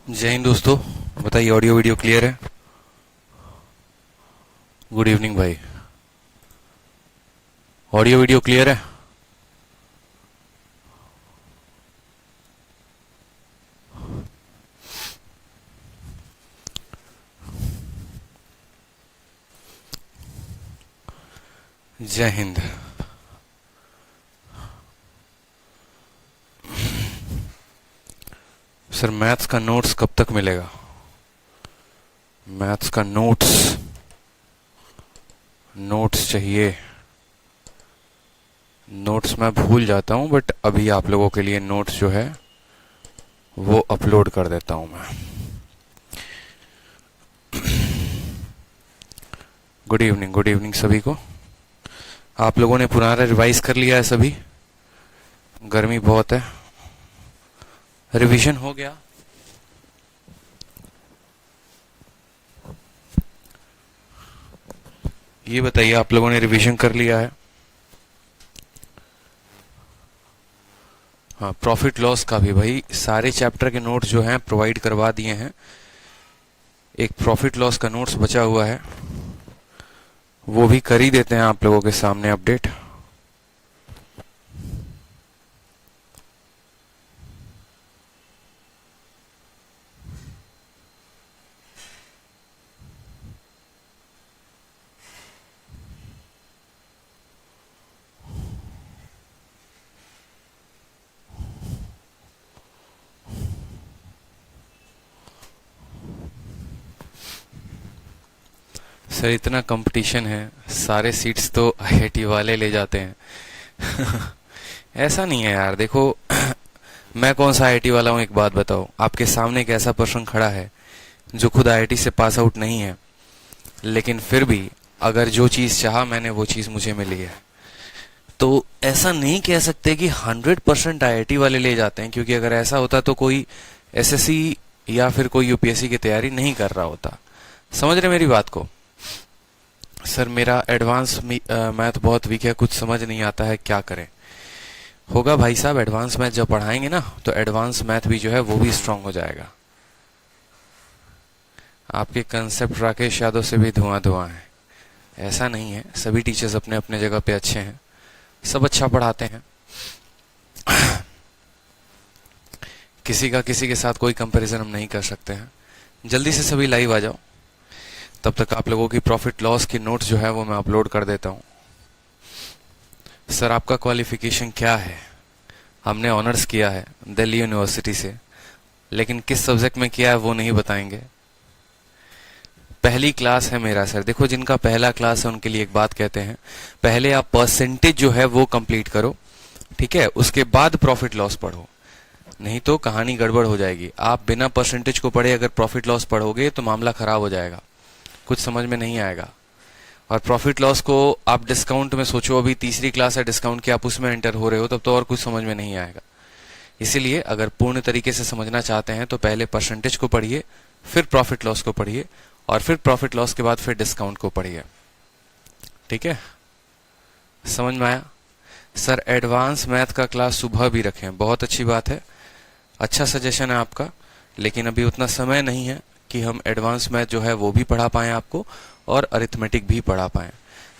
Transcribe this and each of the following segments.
जय हिंद दोस्तों। बताइए, ऑडियो वीडियो क्लियर है? गुड इवनिंग भाई। ऑडियो वीडियो क्लियर है? जय हिंद। सर, मैथ्स का नोट्स कब तक मिलेगा? मैथ्स का नोट्स नोट्स चाहिए। नोट्स मैं भूल जाता हूं, बट अभी आप लोगों के लिए नोट्स जो है वो अपलोड कर देता हूं मैं। गुड इवनिंग सभी को। आप लोगों ने पुराना रिवाइज कर लिया है सभी? गर्मी बहुत है। रिवीजन हो गया? ये बताइए, आप लोगों ने रिवीजन कर लिया है? हाँ, प्रॉफिट लॉस का भी भाई सारे चैप्टर के नोट्स जो हैं प्रोवाइड करवा दिए हैं। एक प्रॉफिट लॉस का नोट्स बचा हुआ है, वो भी कर ही देते हैं आप लोगों के सामने अपडेट। सर, इतना कंपटीशन है, सारे सीट्स तो आईआईटी वाले ले जाते हैं। ऐसा नहीं है यार, देखो। मैं कौन सा आईआईटी वाला हूँ, एक बात बताओ। आपके सामने एक ऐसा पर्सन खड़ा है जो खुद आईआईटी से पास आउट नहीं है, लेकिन फिर भी अगर जो चीज चाहा मैंने वो चीज मुझे मिली है। तो ऐसा नहीं कह सकते कि 100% आईआईटी वाले ले जाते हैं, क्योंकि अगर ऐसा होता तो कोई एसएससी या फिर कोई यूपीएससी की तैयारी नहीं कर रहा होता। समझ रहे मेरी बात को? सर, मेरा एडवांस मैथ बहुत वीक है, कुछ समझ नहीं आता है, क्या करें? होगा भाई साहब, एडवांस मैथ जब पढ़ाएंगे ना तो एडवांस मैथ भी जो है वो भी स्ट्रांग हो जाएगा। आपके कंसेप्ट राकेश यादव से भी धुआं धुआं है। ऐसा नहीं है, सभी टीचर्स अपने अपने जगह पे अच्छे हैं, सब अच्छा पढ़ाते हैं। किसी के साथ कोई कंपैरिजन हम नहीं कर सकते हैं। जल्दी से सभी लाइव आ जाओ, तब तक आप लोगों की प्रॉफिट लॉस की नोट्स जो है वो मैं अपलोड कर देता हूँ। सर, आपका क्वालिफिकेशन क्या है? हमने ऑनर्स किया है दिल्ली यूनिवर्सिटी से, लेकिन किस सब्जेक्ट में किया है वो नहीं बताएंगे। पहली क्लास है मेरा सर। देखो, जिनका पहला क्लास है उनके लिए एक बात कहते हैं, पहले आप परसेंटेज जो है वो कंप्लीट करो, ठीक है? उसके बाद प्रॉफिट लॉस पढ़ो, नहीं तो कहानी गड़बड़ हो जाएगी। आप बिना परसेंटेज को पढ़े अगर प्रॉफिट लॉस पढ़ोगे तो मामला खराब हो जाएगा, कुछ समझ में नहीं आएगा। और प्रॉफिट लॉस को आप डिस्काउंट में सोचो, अभी तीसरी क्लास है डिस्काउंट की, आप उसमें एंटर हो रहे हो, तब तो और कुछ समझ में नहीं आएगा। इसीलिए अगर पूर्ण तरीके से समझना चाहते हैं तो पहले परसेंटेज को पढ़िए, फिर प्रॉफिट लॉस को पढ़िए, और फिर प्रॉफिट लॉस के बाद फिर डिस्काउंट को पढ़िए। ठीक है, समझ में आया? सर, एडवांस मैथ का क्लास सुबह भी रखें, बहुत अच्छी बात है, अच्छा सजेशन है आपका, लेकिन अभी उतना समय नहीं है कि हम एडवांस मैथ जो है वो भी पढ़ा पाएं आपको, और अरिथमेटिक भी पढ़ा पाएं।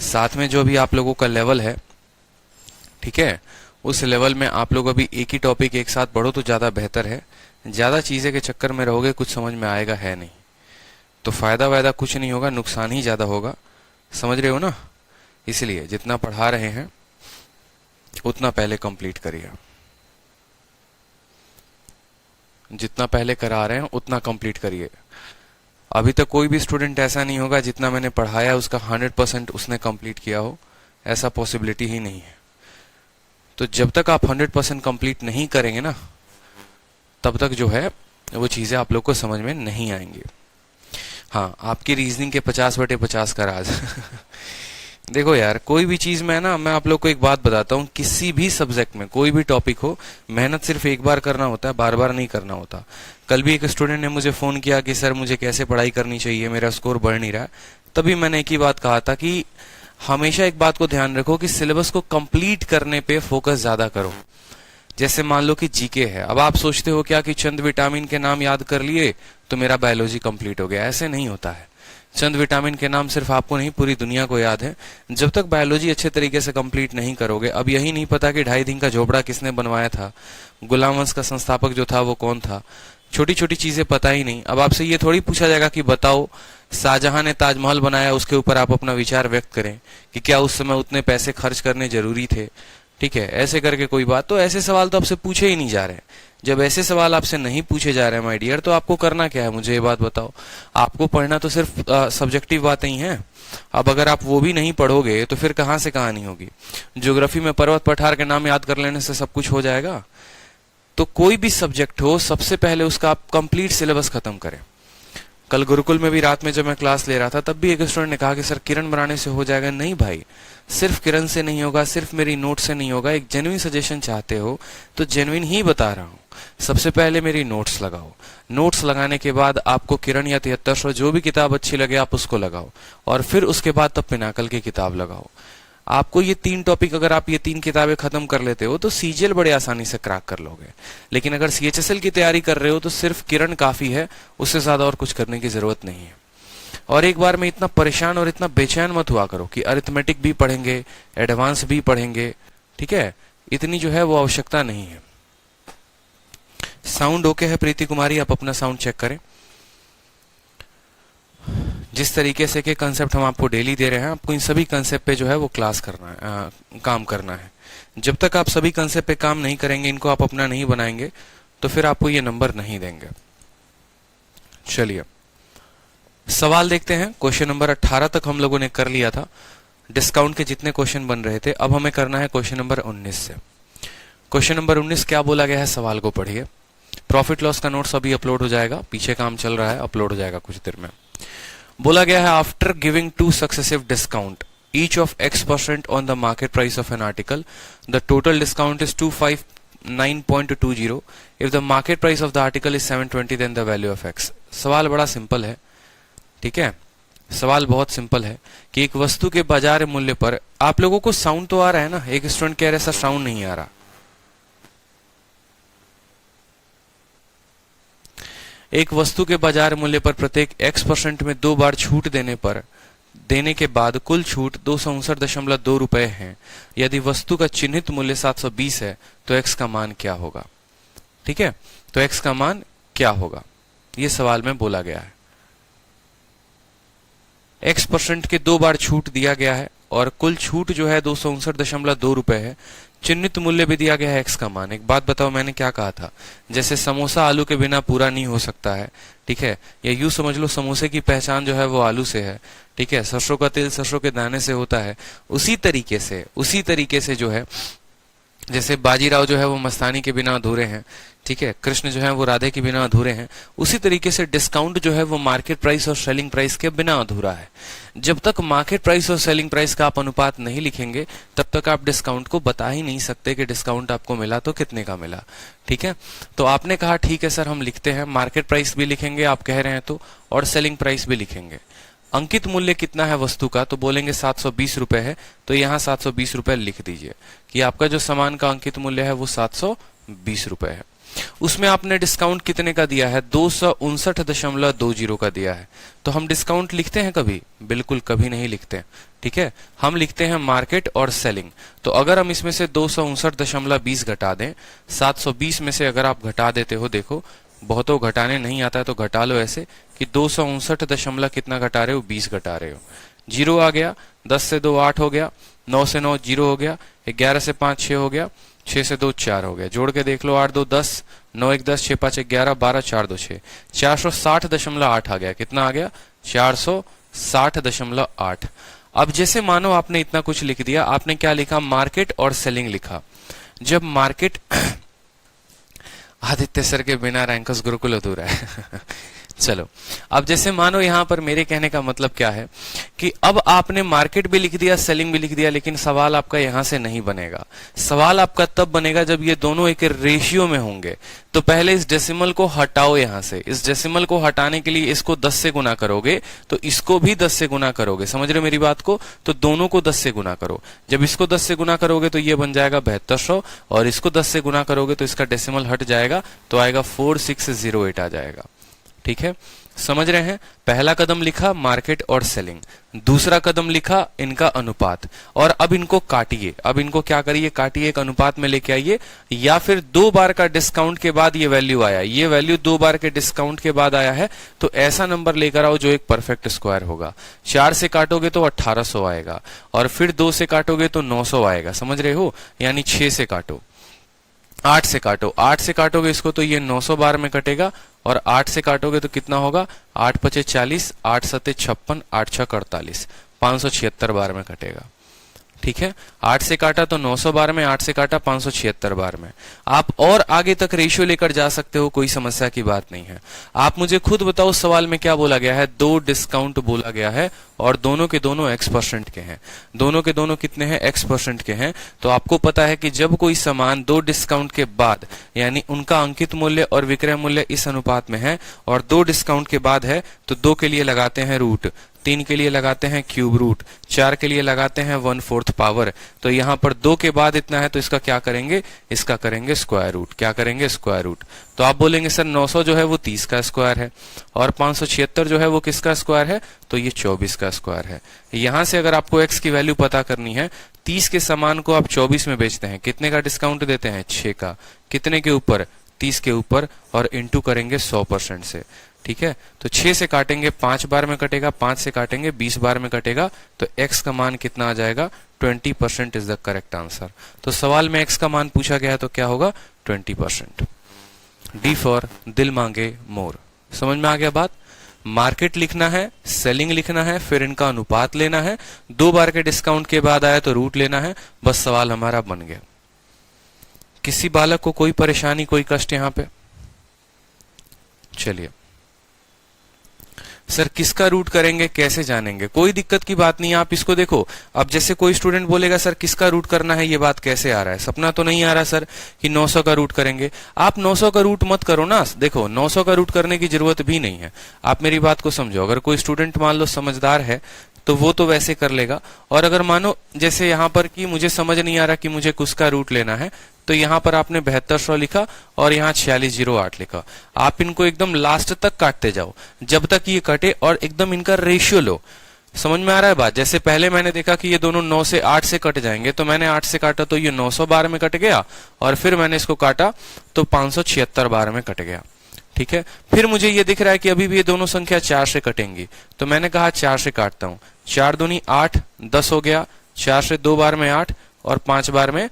साथ में जो भी आप लोगों का लेवल है, ठीक है, उस लेवल में आप लोग अभी एक ही टॉपिक एक साथ पढ़ो तो ज्यादा बेहतर है। ज्यादा चीजें के चक्कर में रहोगे, कुछ समझ में आएगा है नहीं, तो फायदा वायदा कुछ नहीं होगा, नुकसान ही ज्यादा होगा। समझ रहे हो ना? इसलिए जितना पढ़ा रहे हैं उतना पहले कंप्लीट करिए, जितना पहले करा रहे हैं उतना कंप्लीट करिए। अभी तक कोई भी स्टूडेंट ऐसा नहीं होगा जितना मैंने पढ़ाया उसका 100% उसने कंप्लीट किया हो, ऐसा पॉसिबिलिटी ही नहीं है। तो जब तक आप 100% कंप्लीट नहीं करेंगे ना, तब तक जो है वो चीजें आप लोग को समझ में नहीं आएंगी। हाँ, आपकी रीजनिंग के 50/50 का राज। देखो यार, कोई भी चीज में ना, मैं आप लोग को एक बात बताता हूँ, किसी भी सब्जेक्ट में कोई भी टॉपिक हो, मेहनत सिर्फ एक बार करना होता है, बार बार नहीं करना होता। कल भी एक स्टूडेंट ने मुझे फोन किया कि सर मुझे कैसे पढ़ाई करनी चाहिए, मेरा स्कोर बढ़ नहीं रहा है। तभी मैंने एक ही बात कहा था कि हमेशा एक बात को ध्यान रखो कि सिलेबस को कंप्लीट करने पे फोकस ज्यादा करो, जैसे मान लो कि जीके है, अब आप सोचते हो क्या कि चंद विटामिन के नाम याद कर लिए तो मेरा बायोलॉजी कंप्लीट हो गया, ऐसे नहीं होता है। चंद विटामिन के नाम सिर्फ आपको नहीं पूरी दुनिया को याद है। जब तक बायोलॉजी अच्छे तरीके से कंप्लीट नहीं करोगे, अब यही नहीं पता कि 2.5 दिन का झोपड़ा किसने बनवाया था, गुलाम वंश का संस्थापक जो था वो कौन था, छोटी छोटी चीजें पता ही नहीं। अब आपसे ये थोड़ी पूछा जाएगा कि बताओ शाहजहां ने ताजमहल बनाया, उसके ऊपर आप अपना विचार व्यक्त करें कि क्या उस समय उतने पैसे खर्च करने जरूरी थे, ठीक है, ऐसे करके कोई बात। तो ऐसे सवाल तो आपसे पूछे ही नहीं जा रहे। जब ऐसे सवाल आपसे नहीं पूछे जा रहे हैं माय डियर, तो आपको करना क्या है, मुझे ये बात बताओ। आपको पढ़ना तो सिर्फ सब्जेक्टिव बातें ही हैं। अब अगर आप वो भी नहीं पढ़ोगे तो फिर कहां से कहानी होगी। ज्योग्राफी में पर्वत पठार के नाम याद कर लेने से सब कुछ हो जाएगा? तो कोई भी सब्जेक्ट हो, सबसे पहले उसका आप कंप्लीट सिलेबस खत्म करें। कल गुरुकुल में भी रात में जब मैं क्लास ले रहा था, तब भी एक स्टूडेंट ने कहा कि सर किरण बनाने से हो जाएगा। नहीं भाई, सिर्फ किरण से नहीं होगा, सिर्फ मेरी नोट से नहीं होगा। एक जेन्युइन सजेशन चाहते हो तो जेन्युइन ही बता रहा हूं। सबसे पहले मेरी नोट्स लगाओ, नोट्स लगाने के बाद आपको किरण या 7300 जो भी किताब अच्छी लगे आप उसको लगाओ, और फिर उसके बाद तब पिनाकल की किताब लगाओ। आपको ये 3 टॉपिक, अगर आप ये 3 किताबें खत्म कर लेते हो तो सीजीएल बड़े आसानी से क्रैक कर लोगे। लेकिन अगर सीएचएसएल की तैयारी कर रहे हो तो सिर्फ किरण काफी है, उससे ज्यादा और कुछ करने की जरूरत नहीं है। और एक बार में इतना परेशान और इतना बेचैन मत हुआ करो कि अरिथमेटिक भी पढ़ेंगे, एडवांस भी पढ़ेंगे, ठीक है, इतनी जो है वो आवश्यकता नहीं है। साउंड ओके है प्रीति कुमारी? आप अपना साउंड चेक करें। जिस तरीके से के कंसेप्ट हम आपको डेली दे रहे हैं, आपको इन सभी कंसेप्ट पे जो है वो क्लास करना है, काम करना है। जब तक आप सभी कंसेप्ट पे काम नहीं करेंगे, इनको आप अपना नहीं बनाएंगे, तो फिर आपको ये नंबर नहीं देंगे। चलिए सवाल देखते हैं। क्वेश्चन नंबर 18 तक हम लोगों ने कर लिया था। डिस्काउंट के जितने क्वेश्चन बन रहे थे, अब हमें करना है क्वेश्चन नंबर 19 से। क्वेश्चन नंबर 19 क्या बोला गया है, सवाल को पढ़िए। प्रॉफिट लॉस का नोट्स अभी अपलोड हो जाएगा, पीछे काम चल रहा है, अपलोड हो जाएगा कुछ देर में। बोला गया है after giving 2 successive discount each of X% on the market price of an article, the total discount is 259.20। If the market price of the article is 720 then the value of X। सवाल बड़ा simple है, ठीक है, सवाल बहुत simple है कि एक वस्तु के बाजार मूल्य पर, आप लोगों को साउंड तो आ रहा है ना? एक स्टूडेंट कह रहे सर साउंड नहीं आ रहा। एक वस्तु के बाजार मूल्य पर प्रत्येक X% में 2 बार छूट देने के बाद कुल छूट 259.2 रुपए है। यदि वस्तु का चिन्हित मूल्य 720 है तो X का मान क्या होगा? ठीक है, तो X का मान क्या होगा, ये सवाल में बोला गया है। X% के 2 बार छूट दिया गया है और कुल छूट जो है 259.2 रुपए है। चिन्हित मूल्य भी दिया गया है X का मान। एक बात बताओ, मैंने क्या कहा था? जैसे समोसा आलू के बिना पूरा नहीं हो सकता है, ठीक है, या यूं समझ लो समोसे की पहचान जो है वो आलू से है, ठीक है, सरसों का तेल सरसों के दाने से होता है। उसी तरीके से जो है, जैसे बाजीराव जो है वो मस्तानी के बिना अधूरे हैं, ठीक है, कृष्ण जो है वो राधे के बिना अधूरे हैं, उसी तरीके से डिस्काउंट जो है वो मार्केट प्राइस और सेलिंग प्राइस के बिना अधूरा है। जब तक मार्केट प्राइस और सेलिंग प्राइस का आप अनुपात नहीं लिखेंगे, तब तक आप डिस्काउंट को बता ही नहीं सकते कि डिस्काउंट आपको मिला तो कितने का मिला, ठीक है। तो आपने कहा ठीक है सर हम लिखते हैं, मार्केट प्राइस भी लिखेंगे आप कह रहे हैं तो, और सेलिंग प्राइस भी लिखेंगे। अंकित मूल्य कितना है वस्तु का, तो बोलेंगे 720 रुपए है, तो यहाँ 720 रुपए लिख दीजिए कि आपका जो सामान का अंकित मूल्य है वो 720 रुपए है। उसमें आपने डिस्काउंट कितने का दिया है? 259.20 का दिया है। तो हम डिस्काउंट लिखते हैं कभी? बिल्कुल कभी नहीं लिखते, ठीक है, हम लिखते हैं मार्केट और सेलिंग। तो अगर हम इसमें से 259.20 घटा दें, 720 में से अगर आप घटा देते हो, देखो बहुतों घटाने नहीं आता है तो घटा लो ऐसे कि 259 कितना घटा रहे हो? 20 घटा रहे हो। 0 आ गया, 10 से 2 8 हो गया, 9 से 9 0 हो गया, 11 से 5 6 हो गया, 6 से 2 4 हो गया। जोड़ के देख लो, 8 2 10, 9 1 10, 6 5 11, 12 4 2 6, 460.8 आ गया। कितना आ गया? 460.8। अब जैसे मानो आपने इतना कुछ लिख दिया, आपने क्या लिखा? मार्केट और सेलिंग लिखा। जब मार्केट आदित्य सर के बिना रैंकर्स गुरुकुल अधूरा है चलो, अब जैसे मानो यहां पर मेरे कहने का मतलब क्या है कि अब आपने मार्केट भी लिख दिया, सेलिंग भी लिख दिया, लेकिन सवाल आपका यहां से नहीं बनेगा। सवाल आपका तब बनेगा जब ये दोनों एक रेशियो में होंगे। तो पहले इस डेसिमल को हटाओ यहां से। इस डेसिमल को हटाने के लिए इसको 10 से गुना करोगे, तो इसको भी 10 से गुना करोगे। समझ रहे हो मेरी बात को? तो दोनों को 10 से गुना करो। जब इसको 10 से गुना करोगे तो ये बन जाएगा 7200, और इसको 10 से गुना करोगे तो इसका डेसिमल हट जाएगा, तो आएगा 4608 आ जाएगा। ठीक है, समझ रहे हैं? पहला कदम लिखा मार्केट और सेलिंग, दूसरा कदम लिखा इनका अनुपात, और अब इनको काटिए। अब इनको क्या करिए? काटिए, एक अनुपात में लेके आइए, या फिर 2 बार का डिस्काउंट के बाद ये वैल्यू आया, ये वैल्यू 2 बार के डिस्काउंट के बाद आया है, तो ऐसा नंबर लेकर आओ जो एक परफेक्ट स्क्वायर होगा। 4 से काटोगे तो 1800 आएगा, और फिर 2 से काटोगे तो 900 आएगा। समझ रहे हो? यानी 6 से काटो, 8 से काटो, 8 से काटोगे इसको तो ये 900 बार में कटेगा, और 8 से काटोगे तो कितना होगा? 8 पचे 40, 8 सते 56, 8 छक 48, 576 बार में कटेगा। ठीक है, 8 से काटा तो 900 बार में, 8 से काटा 576 बार में। आप और आगे तक रेशियो लेकर जा सकते हो, कोई समस्या की बात नहीं है। आप मुझे खुद बताओ सवाल में क्या बोला गया है? 2 डिस्काउंट बोला गया है, और दोनों के दोनों x% के हैं। दोनों के दोनों कितने हैं? x% के हैं। तो आपको पता है कि जब कोई सामान 2 डिस्काउंट के बाद, यानी उनका अंकित मूल्य और विक्रय मूल्य इस अनुपात में है, और 2 डिस्काउंट के बाद है, तो 2 के लिए लगाते हैं रूट, 3 के लिए लगाते हैं क्यूब रूट, 4 के लिए लगाते हैं 1/4 पावर। तो यहां पर 2 के बाद इतना है, तो इसका क्या करेंगे? इसका करेंगे स्क्वायर रूट। क्या करेंगे? Square root. तो आप बोलेंगे सर 900 जो है वो 30 का स्क्वायर है, और 576 जो है वो किसका स्क्वायर है? तो ये 24 का स्क्वायर है। यहां से अगर आपको x की वैल्यू पता करनी है, 30 के सामान को आप 24 में बेचते हैं, कितने का डिस्काउंट देते हैं? 6 का। कितने के ऊपर? 30 के ऊपर, और इंटू करेंगे 100% से। ठीक है, तो 6 से काटेंगे 5 बार में कटेगा, 5 से काटेंगे 20 बार में कटेगा, तो x का मान कितना आ जाएगा? 20% इज द करेक्ट आंसर। तो सवाल में x का मान पूछा गया है तो क्या होगा? 20%। डी फॉर दिल मांगे मोर। समझ में आ गया बात? मार्केट लिखना है, सेलिंग लिखना है, फिर इनका अनुपात लेना है, 2 बार के डिस्काउंट के बाद आया तो रूट लेना है, बस सवाल हमारा बन गया। किसी बालक को कोई परेशानी, कोई कष्ट यहां पे? चलिए, सर किसका रूट करेंगे, कैसे जानेंगे? कोई दिक्कत की बात नहीं है, आप इसको देखो। अब जैसे कोई स्टूडेंट बोलेगा सर किसका रूट करना है, ये बात कैसे आ रहा है? सपना तो नहीं आ रहा सर कि 900 का रूट करेंगे। आप 900 का रूट मत करो ना, देखो 900 का रूट करने की जरूरत भी नहीं है। आप मेरी बात को समझो, अगर कोई स्टूडेंट मान लो समझदार है तो वो तो वैसे कर लेगा, और अगर मानो जैसे यहां पर कि मुझे समझ नहीं आ रहा कि मुझे किसका रूट लेना है, तो यहां पर आपने 7200 लिखा और यहां 4608 लिखा। आप इनको एकदम लास्ट तक काटते जाओ जब तक ये कटे, और एकदम इनका रेशियो लो। समझ में आ रहा है बात? जैसे पहले मैंने देखा कि ये दोनों 9 से 8 से कट जाएंगे, तो मैंने 8 से काटा तो ये 900 बार में कट गया, और फिर मैंने इसको काटा तो 576 बार में कट गया। ठीक है, फिर मुझे ये दिख रहा है कि अभी भी ये दोनों संख्या 4 से कटेंगी, तो मैंने कहा 4 से काटता हूं। 4 दूनी 8, 10 हो गया। 4 से 2 बार में 8, और 5 बार में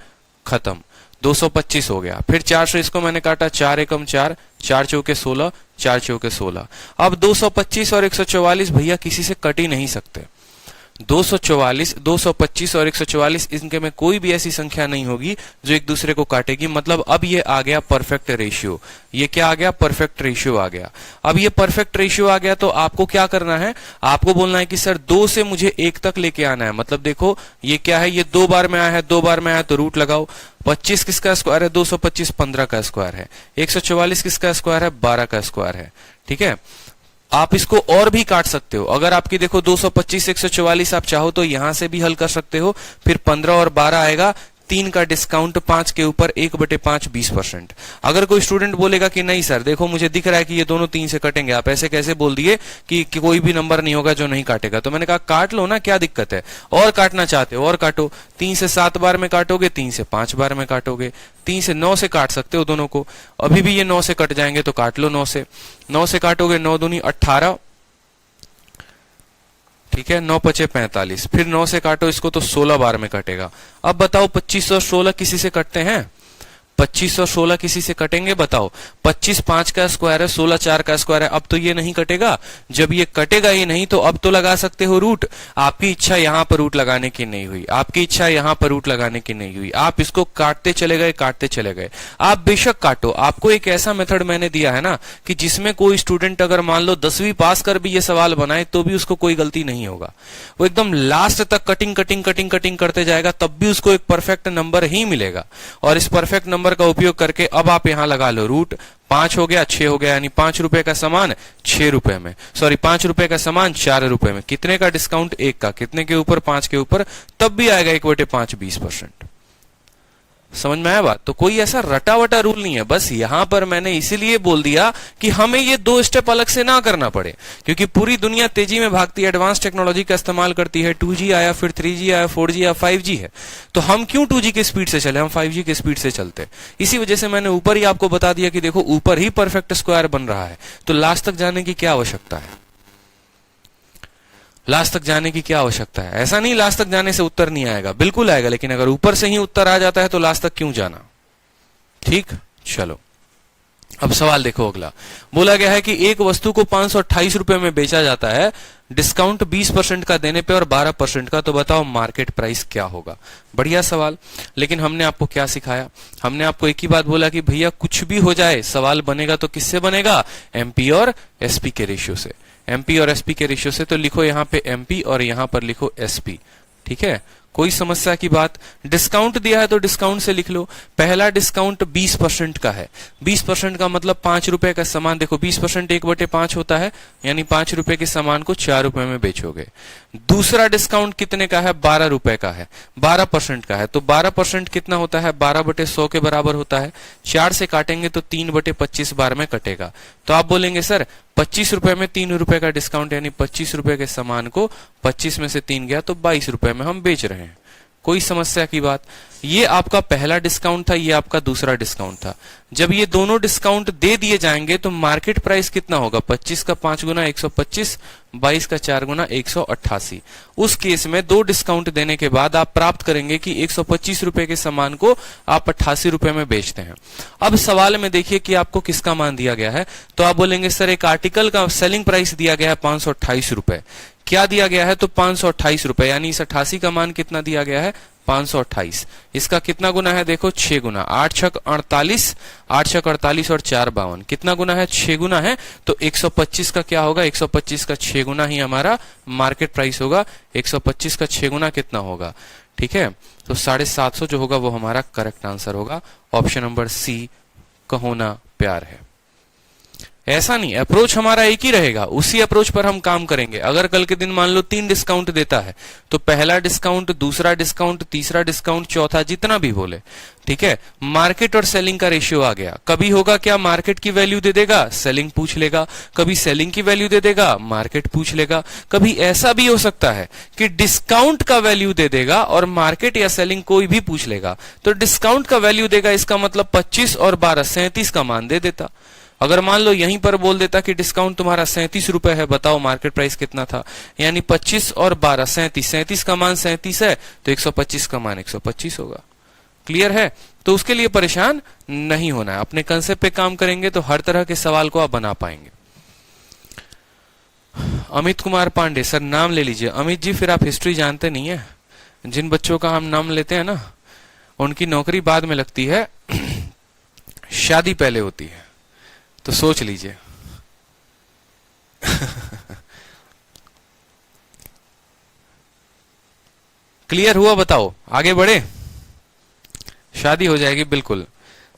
खत्म, 225 हो गया। फिर 4 से इसको मैंने काटा, 4 एकम 4, 4 चौके 16, 4 चौके 16। अब 225 और 144 भैया किसी से कट ही नहीं सकते। 244, 225 और 144, इनके में कोई भी ऐसी संख्या नहीं होगी जो एक दूसरे को काटेगी। मतलब अब ये आ गया परफेक्ट रेशियो। ये क्या आ गया? परफेक्ट रेशियो आ गया। अब ये परफेक्ट रेशियो आ गया तो आपको क्या करना है? आपको बोलना है कि सर 2 से मुझे 1 तक लेके आना है। मतलब देखो ये क्या है, ये 2 बार में आया है, 2 बार में आया तो रूट लगाओ। 25 किसका स्क्वायर है? 225 15 का स्क्वायर है। 144 किसका स्क्वायर है? 12 का स्क्वायर है। ठीक है, आप इसको और भी काट सकते हो। अगर आपकी देखो 225 144 आप चाहो तो यहां से भी हल कर सकते हो। फिर 15 और 12 आएगा, 3 का डिस्काउंट 5 के ऊपर 1/5 20%। अगर कोई स्टूडेंट बोलेगा कि नहीं सर देखो मुझे दिख रहा है कि ये दोनों 3 से कटेंगे, आप ऐसे कैसे बोल दिए कि कोई भी नंबर नहीं होगा जो नहीं काटेगा? तो मैंने कहा काट लो ना, क्या दिक्कत है? और काटना चाहते हो और काटो। 3 से 7 बार में काटोगे, 3 से 5 बार में काटोगे, 3 से 9 से काट सकते हो दोनों को। अभी भी ये 9 से कट जाएंगे तो काट लो 9 से। 9 से काटोगे 9 दूनी 18, ठीक है, 9 पचे 45। फिर 9 से काटो इसको तो 16 बार में कटेगा। अब बताओ 25 और 16 किसी से कटते हैं? 25 और 16 किसी से कटेंगे? बताओ। 25 5 का स्क्वायर है, 16 4 का स्क्वायर है, अब तो ये नहीं कटेगा। जब ये कटेगा ही नहीं तो अब तो लगा सकते हो रूट। आपकी इच्छा यहां पर रूट लगाने की नहीं हुई, आपकी इच्छा यहां पर रूट लगाने की नहीं हुई, आप इसको काटते चले गए, काटते चले गए। आप बेशक काटो, आपको एक ऐसा मेथड मैंने दिया है ना कि जिसमें कोई स्टूडेंट अगर मान लो 10वीं पास कर भी ये सवाल बनाए तो भी उसको कोई गलती नहीं होगा। वो एकदम लास्ट तक कटिंग कटिंग कटिंग कटिंग करते जाएगा, तब भी उसको एक परफेक्ट नंबर ही मिलेगा। और इस परफेक्ट नंबर का उपयोग करके अब आप यहां लगा लो रूट। 5 हो गया, 6 हो गया, यानी 5 रुपए का सामान 6 रुपए में, सॉरी 5 रुपए का सामान 4 रुपए में। कितने का डिस्काउंट? 1 का। कितने के ऊपर? 5 के ऊपर। तब भी आएगा 1/5 20%। समझ में आया बात? तो कोई ऐसा रटावटा रूल नहीं है, बस यहां पर मैंने इसीलिए बोल दिया कि हमें ये 2 स्टेप अलग से ना करना पड़े, क्योंकि पूरी दुनिया तेजी में भागती है, एडवांस टेक्नोलॉजी का इस्तेमाल करती है। 2G आया, फिर 3G आया, 4G आया, 5G है। तो हम क्यों 2G के स्पीड से चले, हम 5G के स्पीड से चलते। इसी वजह से मैंने ऊपर ही आपको बता दिया कि देखो ऊपर ही परफेक्ट स्क्वायर बन रहा है, तो लास्ट तक जाने की क्या आवश्यकता है? लास्ट तक जाने की क्या आवश्यकता है? ऐसा नहीं लास्ट तक जाने से उत्तर नहीं आएगा, बिल्कुल आएगा, लेकिन अगर ऊपर से ही उत्तर आ जाता है तो लास्ट तक क्यों जाना? ठीक, चलो अब सवाल देखो अगला। बोला गया है कि एक वस्तु को 528 रुपए में बेचा जाता है, डिस्काउंट 20% का देने पे और 12% का, तो बताओ मार्केट प्राइस क्या होगा? बढ़िया सवाल। लेकिन हमने आपको क्या सिखाया? हमने आपको एक ही बात बोला कि भैया कुछ भी हो जाए सवाल बनेगा तो किससे बनेगा? एमपी और एसपी के रेशियो से। एमपी और एसपी के रेशियो से, तो लिखो यहां पे एमपी और यहां पर लिखो एसपी। ठीक है, कोई समस्या की बात? डिस्काउंट दिया है तो डिस्काउंट से लिख लो। पहला डिस्काउंट 20% का है। 20% का मतलब 5 रुपए का सामान, देखो 20% 1/5 होता है, यानी 5 रुपए के सामान को 4 रुपए में बेचोगे। दूसरा डिस्काउंट कितने का है? 12 रुपए का है, 12% का है। तो 12% कितना होता है? 12/100 के बराबर होता है। 4 से काटेंगे तो 3/25 बार में कटेगा। तो आप बोलेंगे सर 25 रुपए में 3 रुपए का डिस्काउंट, यानी 25 रुपए के सामान को 25 में से 3 गया तो 22 रुपए में हम बेच रहे हैं। कोई समस्या की बात? ये आपका पहला डिस्काउंट था, ये आपका दूसरा डिस्काउंट था। जब ये दोनों डिस्काउंट दे दिए जाएंगे तो मार्केट प्राइस कितना होगा? 25 का 5 गुना 125, 22 का 4 गुना 188। उस केस में 2 डिस्काउंट देने के बाद आप प्राप्त करेंगे कि 125 रुपए के सामान को आप 88 रुपए में बेचते हैं। अब सवाल में देखिए कि आपको किसका मान दिया गया है, तो आप बोलेंगे सर एक आर्टिकल का सेलिंग प्राइस दिया गया है 528 रुपए। क्या दिया गया है? तो 528 रुपए, यानी इस 88 का मान कितना दिया गया है? 528। इसका कितना गुना है? देखो 6 गुना। 8 छक 48, 8 छक 48 और 4 52। कितना गुना है? 6 गुना है। तो 125 का क्या होगा? 125 का 6 गुना ही हमारा मार्केट प्राइस होगा। 125 का 6 गुना कितना होगा? ठीक है, तो 750 जो होगा वो हमारा करेक्ट आंसर होगा। ऑप्शन नंबर सी, कहो ना प्यार है। ऐसा नहीं, अप्रोच हमारा एक ही रहेगा, उसी अप्रोच पर हम काम करेंगे। अगर कल के दिन मान लो 3 डिस्काउंट देता है तो पहला डिस्काउंट, दूसरा डिस्काउंट, तीसरा डिस्काउंट, चौथा, जितना भी बोले, ठीक है, मार्केट और सेलिंग का रेशियो आ गया। कभी होगा क्या? मार्केट की वैल्यू दे देगा, सेलिंग पूछ लेगा। कभी सेलिंग की वैल्यू दे देगा, मार्केट पूछ लेगा। कभी ऐसा भी हो सकता है कि डिस्काउंट का वैल्यू दे देगा और मार्केट या सेलिंग कोई भी पूछ लेगा। तो डिस्काउंट का वैल्यू देगा, इसका मतलब 25 और 12 37 का मान दे देता। अगर मान लो यहीं पर बोल देता कि डिस्काउंट तुम्हारा 37 रुपए है, बताओ मार्केट प्राइस कितना था, यानी 25 और 12 37, 37 का मान 37 है तो 125 का मान 125 होगा। क्लियर है? तो उसके लिए परेशान नहीं होना है, अपने कंसेप्ट पे काम करेंगे तो हर तरह के सवाल को आप बना पाएंगे। अमित कुमार पांडे, सर नाम ले लीजिए। अमित जी फिर आप हिस्ट्री जानते नहीं है। जिन बच्चों का हम नाम लेते हैं ना, उनकी नौकरी बाद में लगती है, शादी पहले होती है, तो सोच लीजिए। क्लियर हुआ? बताओ आगे बढ़े। शादी हो जाएगी बिल्कुल।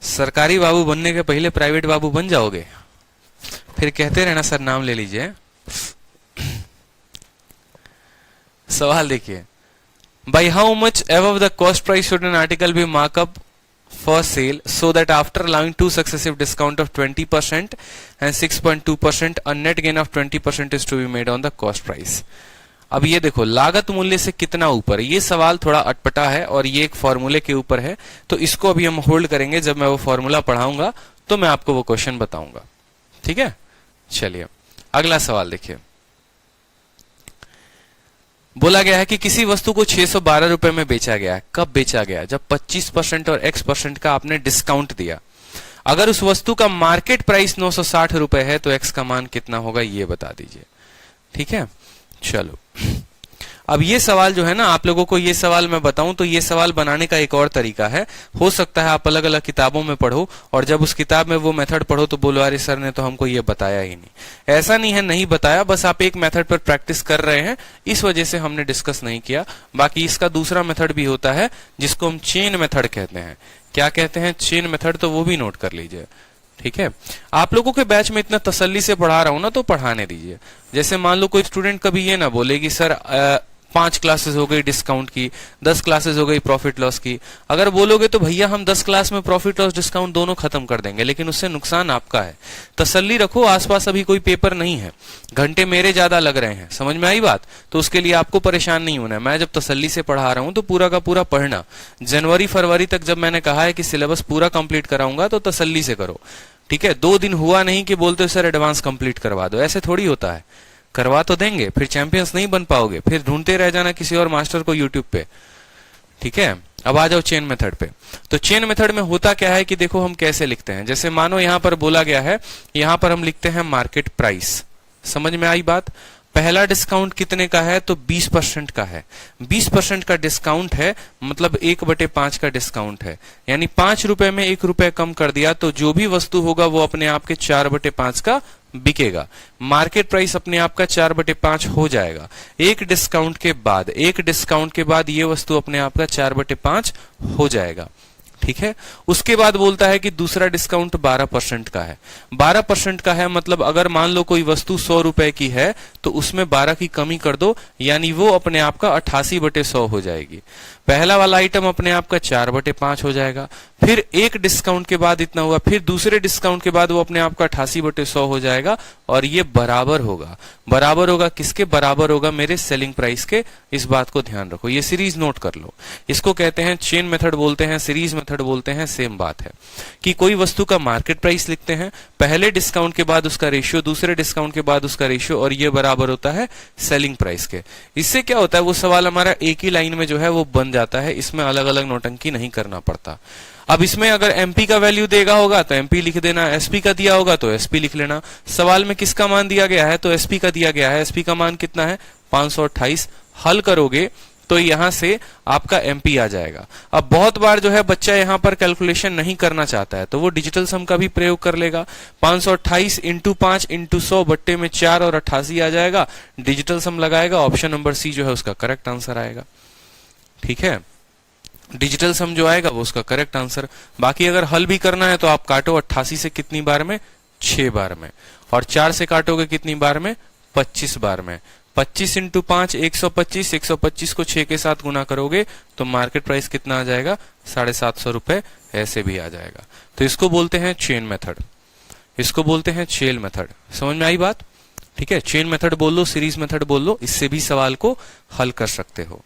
सरकारी बाबू बनने के पहले प्राइवेट बाबू बन जाओगे, फिर कहते रहना सर नाम ले लीजिए। सवाल देखिए, by how much above the cost price should an article be markup for sale so that after allowing 2 successive discount of 20% and 6.2%, a net gain of 20% is to be made on the cost price. अब ये देखो लागत मूल्य से कितना ऊपर, ये सवाल थोड़ा अटपटा है और ये एक फॉर्मूले के ऊपर है, तो इसको अभी हम होल्ड करेंगे। जब मैं वो फॉर्मूला पढ़ाऊंगा तो मैं आपको वो क्वेश्चन बताऊंगा। ठीक है, चलिए अगला सवाल देखिए। बोला गया है कि किसी वस्तु को 612 रुपए में बेचा गया है। कब बेचा गया? जब 25% और X% का आपने डिस्काउंट दिया। अगर उस वस्तु का मार्केट प्राइस 960 रुपए है तो एक्स का मान कितना होगा ये बता दीजिए। ठीक है, चलो अब ये सवाल जो है ना, आप लोगों को ये सवाल मैं बताऊं तो ये सवाल बनाने का एक और तरीका है। हो सकता है आप अलग अलग किताबों में पढ़ो और जब उस किताब में वो मेथड पढ़ो तो बोलो अरे सर ने तो हमको ये बताया ही नहीं। ऐसा नहीं है, नहीं बताया, बस आप एक मेथड पर प्रैक्टिस कर रहे हैं, इस वजह से हमने डिस्कस नहीं किया। बाकी इसका दूसरा मेथड भी होता है जिसको हम चेन मेथड कहते हैं। क्या कहते हैं? चेन मेथड, तो वो भी नोट कर लीजिए। ठीक है, आप लोगों के बैच में इतना तसल्ली से पढ़ा रहा हूं ना, तो पढ़ाने दीजिए। जैसे मान लो कोई स्टूडेंट कभी ये ना बोले कि सर 5 क्लासेस हो गई डिस्काउंट की, 10 क्लासेस हो गई प्रॉफिट लॉस की। अगर बोलोगे तो भैया हम 10 क्लास में प्रॉफिट लॉस डिस्काउंट दोनों खत्म कर देंगे, लेकिन उससे नुकसान आपका है। तसल्ली रखो, आसपास अभी कोई पेपर नहीं है, घंटे मेरे ज्यादा लग रहे हैं, समझ में आई बात? तो उसके लिए आपको परेशान नहीं होना है। मैं जब तसल्ली से पढ़ा रहा हूं तो पूरा का पूरा पढ़ना। जनवरी फरवरी तक जब मैंने कहा है कि सिलेबस पूरा कंप्लीट कराऊंगा तो तसल्ली से करो। ठीक है, 2 दिन हुआ नहीं कि बोलते हो सर एडवांस कंप्लीट करवा दो, ऐसे थोड़ी होता है। करवा तो देंगे, फिर चैंपियंस नहीं बन पाओगे, फिर ढूंढते रह जाना किसी और मास्टर को यूट्यूब पे। ठीक है, अब आ जाओ चेन मेथड पे। तो चेन मेथड में होता क्या है कि देखो हम कैसे लिखते हैं। जैसे मानो यहां पर बोला गया है, यहां पर हम लिखते हैं मार्केट प्राइस। समझ में आई बात? पहला डिस्काउंट कितने का है? तो 20% का है। 20% का डिस्काउंट है, मतलब 1/5 का डिस्काउंट है, यानी 5 रुपए में 1 रुपए कम कर दिया तो जो भी वस्तु होगा वो अपने आप के 4/5 का बिकेगा। मार्केट प्राइस अपने आप का 4/5 हो जाएगा। एक डिस्काउंट के बाद ये वस्तु अपने आप का 4/5 हो जाएगा। ठीक है, उसके बाद बोलता है कि दूसरा डिस्काउंट 12% का है। 12% का है मतलब अगर मान लो कोई वस्तु 100 रुपए की है तो उसमें 12 की कमी कर दो, यानी वो अपने आप का 88/100 हो जाएगी। पहला वाला आइटम अपने आप का 4/5 हो जाएगा। फिर एक डिस्काउंट के बाद इतना हुआ, फिर दूसरे डिस्काउंट के बाद वो अपने आप का 88/100 हो जाएगा और ये बराबर होगा। बराबर होगा किसके? बराबर होगा मेरे सेलिंग प्राइस के। इस बात को ध्यान रखो, ये सीरीज नोट कर लो। इसको कहते हैं चेन मेथड बोलते हैं, सीरीज मेथड बोलते हैं। सेम बात है कि कोई वस्तु का मार्केट प्राइस लिखते हैं, पहले डिस्काउंट के बाद उसका रेशियो, दूसरे डिस्काउंट के बाद उसका रेशियो, और ये बराबर होता है सेलिंग प्राइस के। इससे क्या होता है, वो सवाल हमारा एक ही लाइन में जो है वो बन जाता है, इसमें अलग अलग नोटंकी नहीं करना पड़ता। अब इसमें अगर एमपी का वैल्यू देगा होगा तो एमपी लिख देना, एसपी का दिया होगा तो एसपी लिख लेना। सवाल में किसका मान दिया गया है? तो एसपी का दिया गया है। एसपी का मान कितना है? 528। हल करोगे तो यहां से आपका एमपी आ जाएगा। अब बहुत बार जो है बच्चा यहां पर कैलकुलेशन नहीं करना चाहता है तो वो डिजिटल सम का भी प्रयोग कर लेगा। 528 × 5 × 100 बट्टे में 4 और 88 आ जाएगा। डिजिटल सम लगाएगा, ऑप्शन नंबर सी जो है उसका करेक्ट आंसर आएगा। ठीक है, डिजिटल सम जो आएगा वो उसका करेक्ट आंसर। बाकी अगर हल भी करना है तो आप काटो 88 से कितनी बार में? 6 बार में। और 4 से काटोगे कितनी बार में? 25 बार में। 25 × 5 125। 125 को 6 के साथ गुना करोगे तो मार्केट प्राइस कितना आ जाएगा? 750 रुपए। ऐसे भी आ जाएगा। तो इसको बोलते हैं चेन मेथड, इसको बोलते हैं चेन मेथड। समझ में आई बात? ठीक है, चेन मेथड बोल लो, सीरीज मेथड बोल लो, इससे भी सवाल को हल कर सकते हो।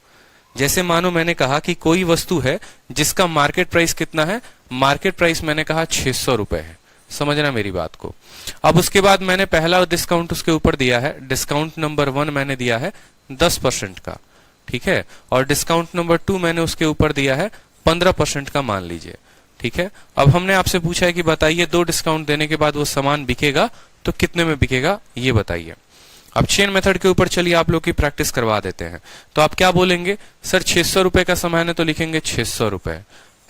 जैसे मानो मैंने कहा कि कोई वस्तु है जिसका मार्केट प्राइस कितना है? मार्केट प्राइस मैंने कहा 600 रुपए है। समझना मेरी बात को। अब उसके बाद मैंने पहला डिस्काउंट उसके ऊपर दिया है, डिस्काउंट नंबर 1 मैंने दिया है 10% का। ठीक है, और डिस्काउंट नंबर 2 मैंने उसके ऊपर दिया है 15% का, मान लीजिए। ठीक है, अब हमने आपसे पूछा है कि बताइए 2 डिस्काउंट देने के बाद वो सामान बिकेगा तो कितने में बिकेगा, ये बताइए। अब चेन मेथड के ऊपर चलिए आप लोग की प्रैक्टिस करवा देते हैं। तो आप क्या बोलेंगे? सर 600 रुपए का सामान है तो लिखेंगे 600 रुपए।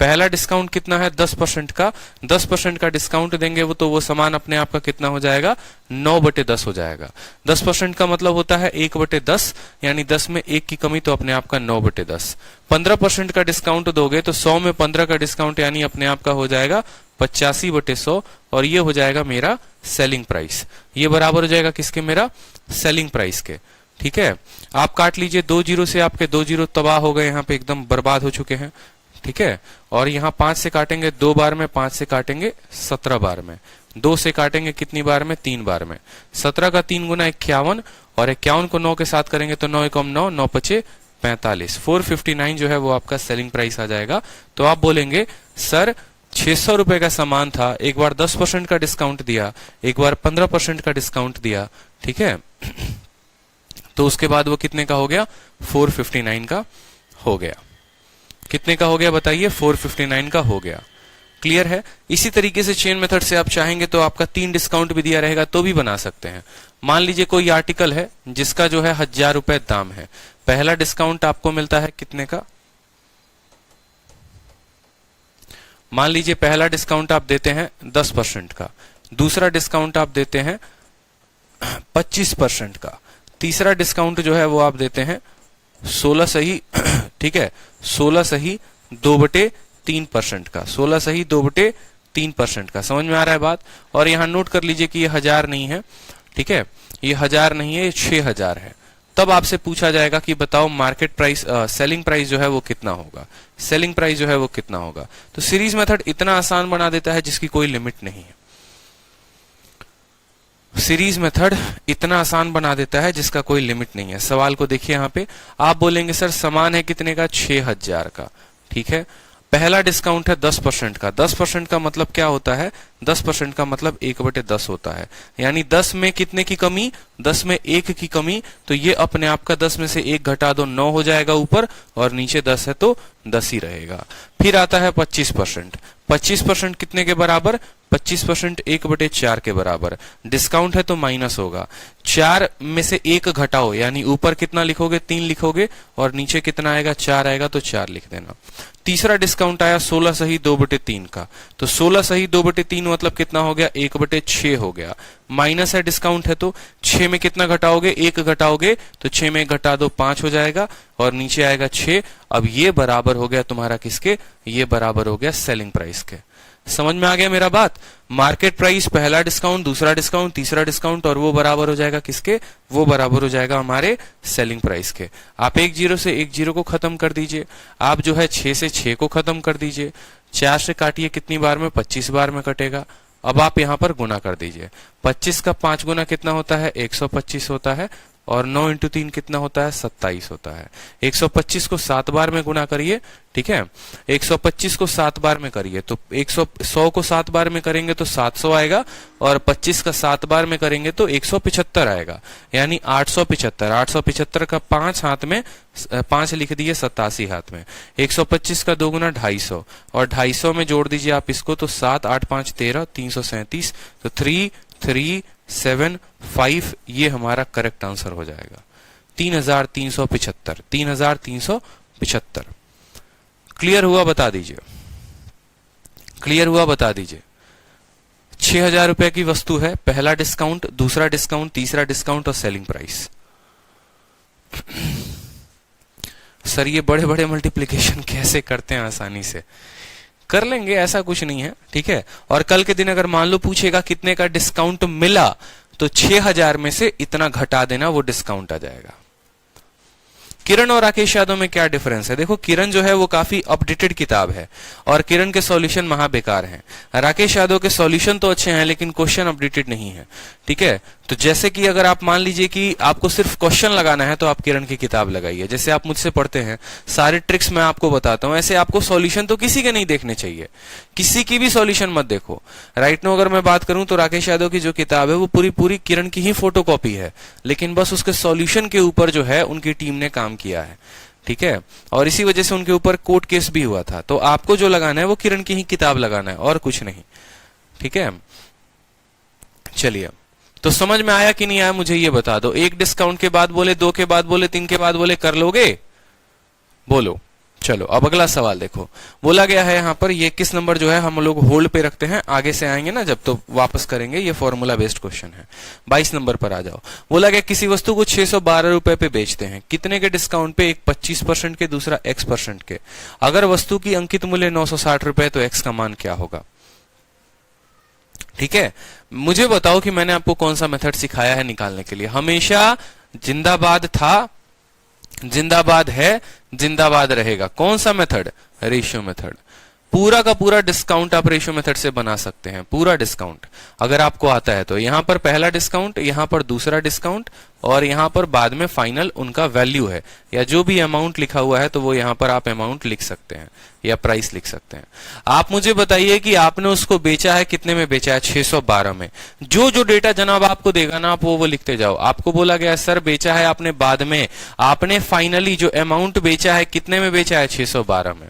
पहला डिस्काउंट कितना है? 10% का। 10% का डिस्काउंट देंगे वो तो वो सामान अपने आप का कितना हो जाएगा? 9/10 हो जाएगा। 10% का मतलब होता है 1/10, यानी 10 में 1 की कमी तो अपने आप का 9/10। 15% का डिस्काउंट दोगे तो 100 में 15 का डिस्काउंट यानी अपने आप का हो जाएगा 85/100, और ये हो जाएगा मेरा सेलिंग प्राइस। ये बराबर हो जाएगा किसके? मेरा सेलिंग प्राइस के। ठीक है, आप काट लीजिए 2 जीरो से, आपके 2 जीरो तबाह हो गए, यहाँ पे एकदम बर्बाद हो चुके हैं। ठीक है, और यहाँ 5 से काटेंगे 2 बार में, 5 से काटेंगे 17 बार में, 2 से काटेंगे कितनी बार में? 3 बार में। 17 का 3 गुना 51, और 51 को 9 के साथ करेंगे तो 9 × 9, 9 × 5 45। 459 जो है वो आपका सेलिंग प्राइस आ जाएगा। तो आप बोलेंगे सर 600 रुपए का सामान था, एक बार 10% का डिस्काउंट दिया, एक बार 15% का डिस्काउंट दिया। ठीक है, तो उसके बाद वो कितने का हो गया? 459 का हो गया। कितने का हो गया बताइए? 459 का हो गया। क्लियर है? इसी तरीके से चेन मेथड से आप चाहेंगे तो आपका 3 डिस्काउंट भी दिया रहेगा तो भी बना सकते हैं। मान लीजिए कोई आर्टिकल है जिसका जो है 1000 रुपए दाम है, पहला डिस्काउंट आपको मिलता है कितने का? मान लीजिए पहला डिस्काउंट आप देते हैं 10% का, दूसरा डिस्काउंट आप देते हैं 25% का, तीसरा डिस्काउंट जो है वो आप देते हैं 16 सही ठीक है, 16 सही 2/3% का, 16 सही 2/3% का। समझ में आ रहा है बात? और यहां नोट कर लीजिए कि ये 1000 नहीं है, ठीक है, ये 1000 नहीं है, ये 6000 है। तब आपसे पूछा जाएगा कि बताओ मार्केट प्राइस, सेलिंग प्राइस जो है वो कितना होगा, सेलिंग प्राइस जो है वो कितना होगा। तो सीरीज मेथड इतना आसान बना देता है जिसकी कोई लिमिट नहीं है। सीरीज मेथड इतना आसान बना देता है जिसका कोई लिमिट नहीं है। सवाल को देखिए, यहाँ पे आप बोलेंगे सर सामान है कितने का? 6000 का, ठीक है। पहला डिस्काउंट है 10% का। 10% का मतलब क्या होता है? 10% का मतलब 1/10 होता है, यानी 10 में कितने की कमी? 10 में 1 की कमी। तो ये अपने आप का 10 में से 1 घटा दो, 9 हो जाएगा ऊपर, और नीचे 10 है तो 10 ही रहेगा। फिर आता है 25%। 25% कितने के बराबर? 25% 1/4 के बराबर। डिस्काउंट है तो माइनस होगा, 4 में से 1 घटाओ, यानी ऊपर कितना लिखोगे? 3 लिखोगे, और नीचे कितना आएगा? 4 आएगा, तो 4 लिख देना। तीसरा डिस्काउंट आया 16 सही 2/3 का, तो 16 सही 2/3 मतलब कितना हो गया? 1/6 हो गया। माइनस है, डिस्काउंट है तो 6 में कितना घटाओगे? 1 घटाओगे, तो 6 में 1 घटा दो 5 हो जाएगा, और नीचे आएगा 6। अब ये बराबर हो गया तुम्हारा किसके? ये बराबर हो गया सेलिंग प्राइस के। समझ में आ गया मेरा बात? मार्केट प्राइस, पहला डिस्काउंट, दूसरा डिस्काउंट, तीसरा डिस्काउंट, और वो बराबर हो जाएगा किसके? वो बराबर हो जाएगा हमारे सेलिंग प्राइस के। आप 1 0 से 1 0 को खत्म कर दीजिए, आप जो है 6 से 6 को खत्म कर दीजिए, 4 से काटिए कितनी बार में? 25 बार में कटेगा। अब आप यहां पर गुना कर दीजिए, 25 का 5 गुना कितना होता है? 125 होता है, और 9 × 3 कितना होता है? 27 होता है। 125 को 7 बार में गुना करिए, ठीक है, 125 को 7 बार में करिए, तो 100 को 7 बार में करेंगे तो 700 आएगा, और 25 का 7 बार में करेंगे तो 175 आएगा, यानी 875। 875 का 5 हाथ में, 5 लिख दिए, 87 हाथ में। 125 का 2 गुना 250, और 250 में जोड़ दीजिए आप इसको, तो 7 8 5 13, 337, तो 3375 ये हमारा करेक्ट आंसर हो जाएगा। 3375, 3375। क्लियर हुआ? बता दीजिए, क्लियर हुआ? बता दीजिए। 6000 रुपए की वस्तु है, पहला डिस्काउंट, दूसरा डिस्काउंट, तीसरा डिस्काउंट, और सेलिंग प्राइस। सर ये बड़े बड़े मल्टीप्लिकेशन कैसे करते हैं? आसानी से कर लेंगे, ऐसा कुछ नहीं है, ठीक है। और कल के दिन अगर मान लो पूछेगा कितने का डिस्काउंट मिला, तो 6000 में से इतना घटा देना, वो डिस्काउंट आ जाएगा। किरण और राकेश यादव में क्या डिफरेंस है? देखो, किरण जो है वो काफी अपडेटेड किताब है, और किरण के सॉल्यूशन महा बेकार हैं। राकेश यादव के सॉल्यूशन तो अच्छे हैं, लेकिन क्वेश्चन अपडेटेड नहीं है, ठीक है। तो जैसे कि अगर आप मान लीजिए कि आपको सिर्फ क्वेश्चन लगाना है, तो आप किरण की किताब लगाइए। जैसे आप मुझसे पढ़ते हैं, सारे ट्रिक्स मैं आपको बताता हूं, ऐसे आपको सॉल्यूशन तो किसी के नहीं देखने चाहिए, किसी की भी सॉल्यूशन मत देखो। राइट नो अगर मैं बात करूं तो राकेश यादव की जो किताब है वो पूरी पूरी किरण की ही फोटोकॉपी है, लेकिन बस उसके सॉल्यूशन के ऊपर जो है उनकी टीम ने काम किया है, ठीक है। और इसी वजह से उनके ऊपर कोर्ट केस भी हुआ था। तो आपको जो लगाना है वो किरण की ही किताब लगाना है, और कुछ नहीं, ठीक है। चलिए, तो समझ में आया कि नहीं आया मुझे ये बता दो। 1 डिस्काउंट के बाद बोले, 2 के बाद बोले, 3 के बाद बोले, कर लोगे? बोलो। चलो अब अगला सवाल देखो, बोला गया है यहाँ पर, ये किस नंबर जो है हम लोग होल्ड पे रखते हैं, आगे से आएंगे ना जब तो वापस करेंगे, ये फॉर्मूला बेस्ड क्वेश्चन है। 22 नंबर पर आ जाओ। बोला गया किसी वस्तु को 612 रुपए पे बेचते हैं, कितने के डिस्काउंट पे? एक 25% के, दूसरा X% के। अगर वस्तु की अंकित मूल्य 960 रुपए, तो X का मान क्या होगा? ठीक है, मुझे बताओ कि मैंने आपको कौन सा मेथड सिखाया है निकालने के लिए। हमेशा जिंदाबाद था, जिंदाबाद है, जिंदाबाद रहेगा। कौन सा मेथड? Ratio method. पूरा का पूरा डिस्काउंट आप रेशियो मेथड से बना सकते हैं, पूरा डिस्काउंट अगर आपको आता है तो। यहां पर पहला डिस्काउंट, यहां पर दूसरा डिस्काउंट, और यहां पर बाद में फाइनल उनका वैल्यू है, या जो भी अमाउंट लिखा हुआ है तो वो यहां पर आप अमाउंट लिख सकते हैं, या प्राइस लिख सकते हैं। आप मुझे बताइए कि आपने उसको बेचा है, कितने में बेचा है? 612 में। जो जो डेटा जनाब आपको देगा ना, आप वो लिखते जाओ। आपको बोला गया सर बेचा है आपने बाद में, आपने फाइनली जो अमाउंट बेचा है कितने में बेचा है? 612 में।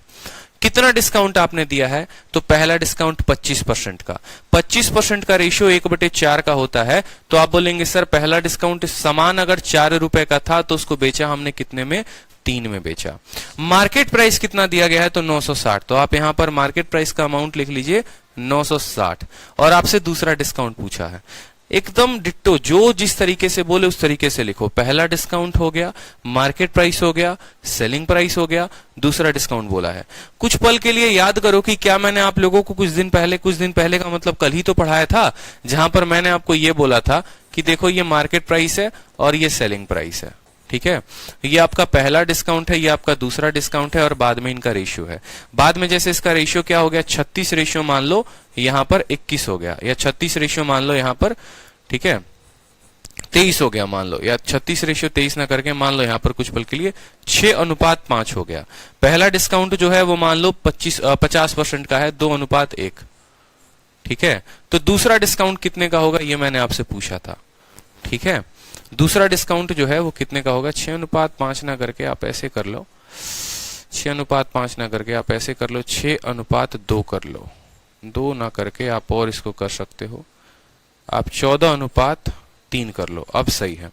कितना डिस्काउंट आपने दिया है? तो पहला डिस्काउंट 25% का। 25% का रेशियो 1/4 का होता है। तो आप बोलेंगे सर पहला डिस्काउंट सामान अगर 4 रुपए का था तो उसको बेचा हमने कितने में? 3 में बेचा। मार्केट प्राइस कितना दिया गया है? तो 960। तो आप यहां पर मार्केट प्राइस का अमाउंट लिख लीजिए 960। और आपसे दूसरा डिस्काउंट पूछा है, एकदम डिट्टो, जो जिस तरीके से बोले उस तरीके से लिखो। पहला डिस्काउंट हो गया, मार्केट प्राइस हो गया, सेलिंग प्राइस हो गया, दूसरा डिस्काउंट बोला है। कुछ पल के लिए याद करो कि क्या मैंने आप लोगों को कुछ दिन पहले का मतलब कल ही तो पढ़ाया था, जहां पर मैंने आपको ये बोला था कि देखो ये मार्केट प्राइस है और ये सेलिंग प्राइस है। ठीक है, ये आपका पहला डिस्काउंट है, ये आपका दूसरा डिस्काउंट है और बाद में इनका रेशियो है। बाद में जैसे इसका रेशियो क्या हो गया? 36 रेशियो मान लो, यहां पर 21 हो गया, या 36 रेशियो मान लो यहां पर, ठीक है 23 हो गया मान लो, या 36 रेशियो 23 ना करके मान लो यहां पर कुछ पल के लिए 6:5 हो गया। पहला डिस्काउंट जो है वो मान लो 50% का है, 2:1। ठीक है, तो दूसरा डिस्काउंट कितने का होगा ये मैंने आपसे पूछा था। ठीक है, दूसरा डिस्काउंट जो है वो कितने का होगा? 6:5 ना करके आप ऐसे कर लो, 6:5 ना करके आप ऐसे कर लो, 6:2 कर लो, 2 ना करके आप और इसको कर सकते हो, आप 14:3 कर लो। अब सही है।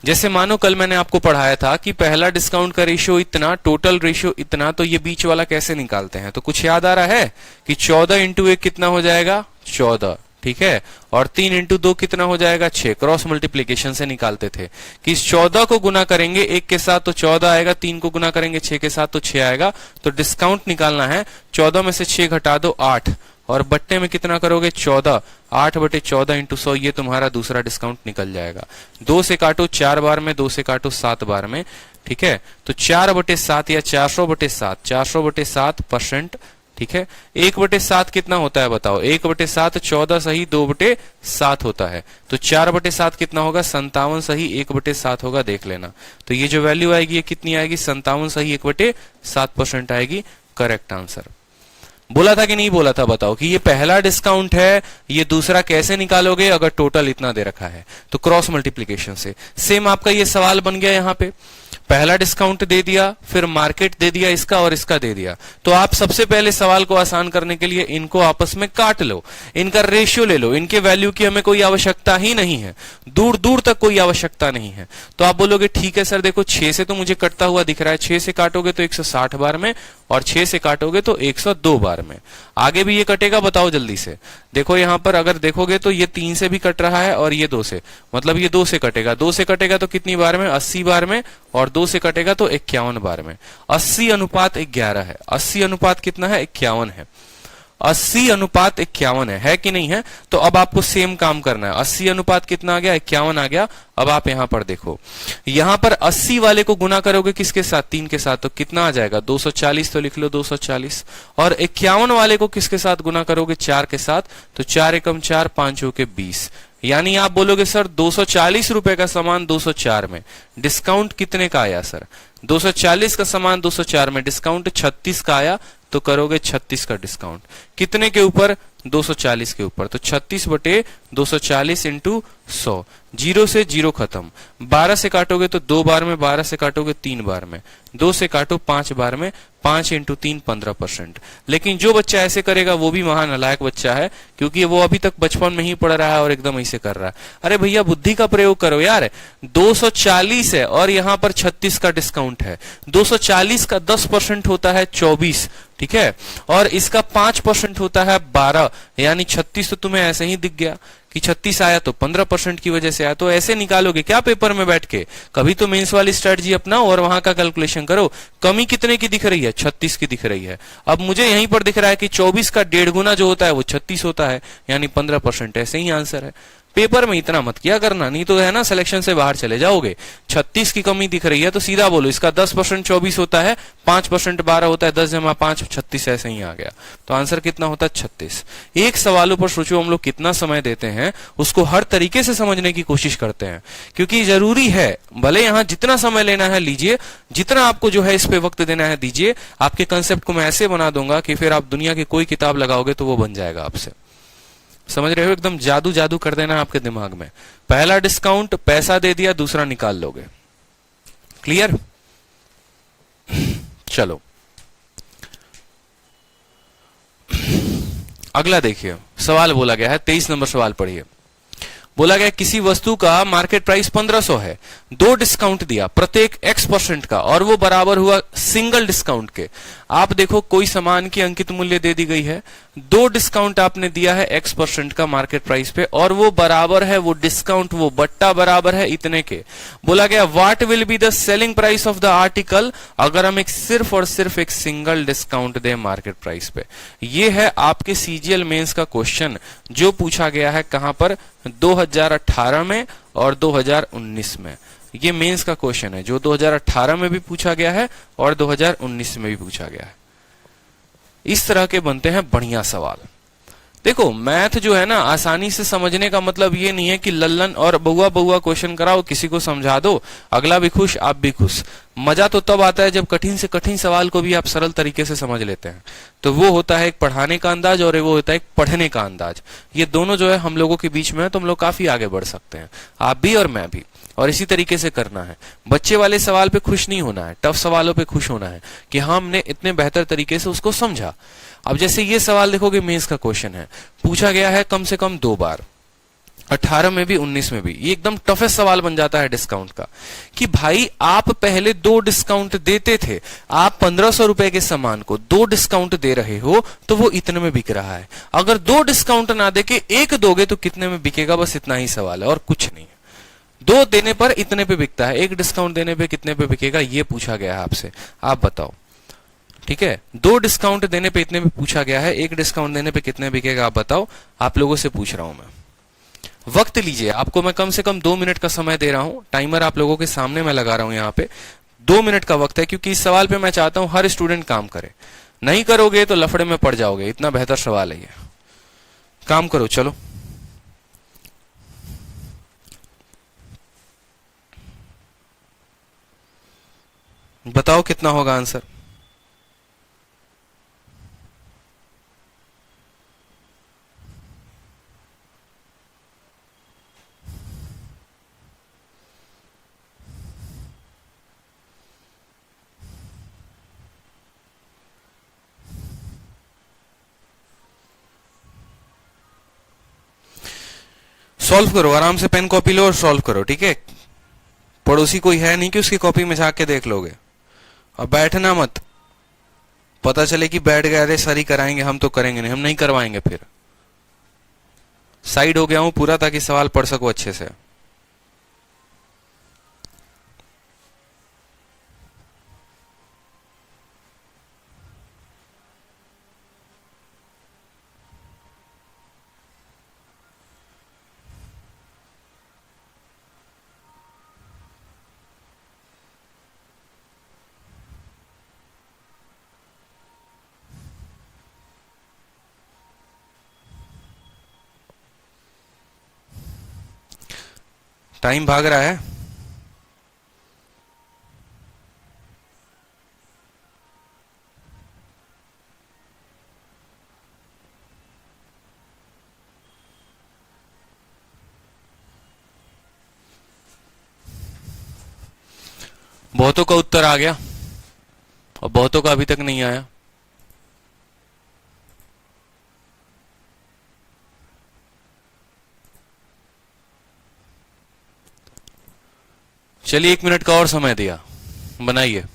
जैसे मानो कल मैंने आपको पढ़ाया था कि पहला डिस्काउंट का रेशियो इतना, टोटल रेशियो इतना, तो ये बीच वाला कैसे निकालते हैं? तो कुछ याद आ रहा है कि 14 × 1 कितना हो जाएगा? 14। ठीक है, और 3 × 2 कितना हो जाएगा? 6। क्रॉस मल्टीप्लीकेशन से निकालते थे कि इस 14 को गुना करेंगे 1 के साथ तो 14 आएगा, 3 को गुना करेंगे 6 के साथ तो 6 आएगा। तो डिस्काउंट निकालना है, 14 में से 6 घटा दो 8, और बट्टे में कितना करोगे? 14। 8/14 × 100, ये तुम्हारा दूसरा डिस्काउंट निकल जाएगा। 2 से काटो 4 बार में, 2 से काटो 7 बार में। ठीक है, तो 4/7 या 400/7, 400/7%। ठीक है, 1/7 कितना होता है बताओ? 1/7 14 सही 2/7 होता है, तो 4/7 कितना होगा? 57 सही 1/7 होगा, देख लेना। तो ये जो वैल्यू आएगी ये कितनी आएगी? 57 सही 1/7% आएगी, करेक्ट आंसर। बोला था कि नहीं बोला था बताओ कि ये पहला डिस्काउंट है, ये दूसरा कैसे निकालोगे अगर टोटल इतना दे रखा है? तो क्रॉस मल्टीप्लीकेशन से। सेम आपका ये सवाल बन गया यहां पे, पहला डिस्काउंट दे दिया, फिर मार्केट दे दिया इसका और इसका दे दिया। तो आप सबसे पहले सवाल को आसान करने के लिए इनको आपस में काट लो, इनका रेशियो ले लो, इनके वैल्यू की हमें कोई आवश्यकता ही नहीं है, दूर दूर तक कोई आवश्यकता नहीं है। तो आप बोलोगे ठीक है सर देखो 6 से तो मुझे कटता हुआ दिख रहा है, 6 से काटोगे तो 160 बार में, और 6 से काटोगे तो 102 बार में। आगे भी ये कटेगा, बताओ जल्दी से। देखो यहां पर अगर देखोगे तो ये 3 से भी कट रहा है और ये 2 से, मतलब ये 2 से कटेगा। 2 से कटेगा तो कितनी बार में? 80 बार में, और 2 से कटेगा तो 51 बार में। 80:11 है। 80 अनुपात कितना है? 51 है। 80:51 है कि नहीं है? तो अब आपको सेम काम करना है। 80 अनुपात कितना आ गया? 51 आ गया। अब आप यहां पर देखो, यहां पर 80 वाले को गुना करोगे किसके साथ? 3 के साथ, तो कितना आ जाएगा? 240, तो लिख लो 240। और 51 वाले को किसके साथ गुना करोगे? 4 के साथ, तो 4 एकम 4, 5 होके 20। यानी आप बोलोगे सर 240 रुपए का सामान 204 में, डिस्काउंट कितने का आया सर? 240 का सामान 204 में, डिस्काउंट 36 का आया, तो करोगे 36 का डिस्काउंट कितने के ऊपर? 240 के ऊपर। तो 36/240 × 100, 0 से 0 खत्म। 12 से काटोगे तो 2 बार में, 12 से काटोगे 3 बार में, 2 से काटो 5 बार में, 5 × 3 15%। लेकिन जो बच्चा ऐसे करेगा वो भी महान नालायक बच्चा है, क्योंकि वो अभी तक बचपन में ही पढ़ रहा है और एकदम ऐसे कर रहा है। अरे भैया बुद्धि का प्रयोग करो यार, 240 है और यहां पर 36 का डिस्काउंट है। 240 का 10% होता है 24, ठीक है, और इसका 5% होता है 12, यानी 36 तो तुम्हें ऐसे ही दिख गया कि 36 आया तो 15% की वजह से आया। तो ऐसे निकालोगे क्या पेपर में बैठ के? कभी तो मेंस वाली स्ट्रेटजी अपनाओ और वहां का कैलकुलेशन करो। कमी कितने की दिख रही है? 36 की दिख रही है। अब मुझे यहीं पर दिख रहा है कि 24 का 1.5 गुना जो होता है वो 36 होता है, यानी 15%। ऐसे ही आंसर है। पेपर में इतना मत किया करना, नहीं तो है ना सिलेक्शन से बाहर चले जाओगे। 36 की कमी दिख रही है तो सीधा बोलो इसका 10% 24 होता है, 5% 12 होता है, 10 जमा 5 36, ऐसे ही आ गया। तो आंसर कितना होता है? 36। एक सवालों पर सोचो हम लोग कितना समय देते हैं, उसको हर तरीके से समझने की कोशिश करते हैं, क्योंकि जरूरी है। भले यहां जितना समय लेना है लीजिए, जितना आपको जो है इस पे वक्त देना है दीजिए। आपके कंसेप्ट को मैं ऐसे बना दूंगा कि फिर आप दुनिया की कोई किताब लगाओगे तो वो बन जाएगा आपसे। समझ रहे हो? एकदम जादू जादू कर देना आपके दिमाग में। पहला डिस्काउंट, पैसा दे दिया, दूसरा निकाल लोगे। क्लियर? चलो अगला देखिए, सवाल बोला गया है 23 नंबर सवाल पढ़िए। बोला गया किसी वस्तु का मार्केट प्राइस 1500 है, दो डिस्काउंट दिया प्रत्येक x% का और वो बराबर हुआ सिंगल डिस्काउंट के। आप देखो कोई सामान की अंकित मूल्य दे दी गई है, दो डिस्काउंट आपने दिया है x% का मार्केट प्राइस पे और वो बराबर है, वो डिस्काउंट वो बट्टा बराबर है इतने के। बोला गया what will be the selling price of the article अगर हम एक सिर्फ और सिर्फ एक सिंगल डिस्काउंट दें मार्केट प्राइस पे। ये है आपके सीजीएल मेंस का क्वेश्चन जो पूछा गया है कहां पर, 2018 में और 2019 में। ये मेंस का क्वेश्चन है जो 2018 में भी पूछा गया है और 2019 में भी पूछा गया है। इस तरह के बनते हैं बढ़िया सवाल। देखो मैथ जो है ना आसानी से समझने का मतलब ये नहीं है कि लल्लन और बउआ बउआ क्वेश्चन कराओ, किसी को समझा दो, अगला भी खुश आप भी खुश। मजा तो तब आता है जब कठिन से कठिन सवाल को भी आप सरल तरीके से समझ लेते हैं। तो वो होता है एक पढ़ाने का अंदाज और वो होता है एक पढ़ने का अंदाज। ये दोनों जो है हम लोगों के बीच में है तो हम लोग काफी आगे बढ़ सकते हैं, आप भी और मैं भी। और इसी तरीके से करना है। बच्चे वाले सवाल पे खुश नहीं होना है, टफ सवालों पे खुश होना है कि हमने इतने बेहतर तरीके से उसको समझा। अब जैसे ये सवाल देखोगे मेंस का क्वेश्चन है, पूछा गया है कम से कम 2 बार, 18 में भी 19 में भी। ये एकदम टफेस्ट सवाल बन जाता है डिस्काउंट का कि भाई आप पहले 2 डिस्काउंट देते थे, आप 1500 रुपए के सामान को 2 डिस्काउंट दे रहे हो तो वो इतने में बिक रहा है। अगर 2 डिस्काउंट ना देके 1 दोगे तो कितने में बिकेगा, बस इतना ही सवाल है और कुछ नहीं है। 2 देने पर इतने पे बिकता है, 1 डिस्काउंट देने पे कितने पे बिकेगा ये पूछा गया है आपसे, आप बताओ। ठीक है, 2 डिस्काउंट देने पे इतने पे पूछा गया है, 1 डिस्काउंट देने पे कितने बिकेगा आप बताओ। आप लोगों से पूछ रहा हूं मैं। वक्त लीजिए, आपको मैं कम से कम 2 मिनट का समय दे रहा हूं, टाइमर आप लोगों के सामने मैं लगा रहा हूं यहाँ पे। 2 मिनट का वक्त है क्योंकि इस सवाल पे मैं चाहता हूं हर स्टूडेंट काम करे। नहीं करोगे तो लफड़े में पड़ जाओगे, इतना बेहतर सवाल है ये। काम करो चलो। बताओ कितना होगा आंसर। सॉल्व करो, आराम से पेन कॉपी लो और सॉल्व करो, ठीक है। पड़ोसी कोई है नहीं कि उसकी कॉपी में झांक के देख लोगे। और बैठना मत, पता चले कि बैठ गए, अरे सर ही कराएंगे, हम तो करेंगे नहीं, हम नहीं करवाएंगे। फिर साइड हो गया हूं पूरा ताकि सवाल पढ़ सको अच्छे से। टाइम भाग रहा है। बहुतों का उत्तर आ गया और बहुतों का अभी तक नहीं आया। चलिए 1 मिनट का और समय दिया, बनाइए।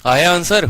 आया आंसर?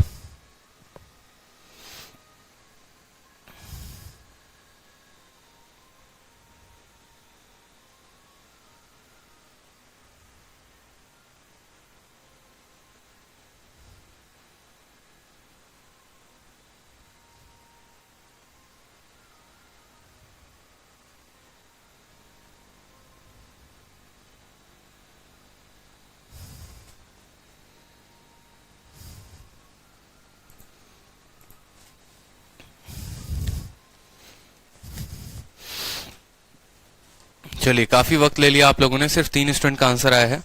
चलिए, काफी वक्त ले लिया आप लोगों ने, सिर्फ 3 स्टूडेंट का आंसर आया है।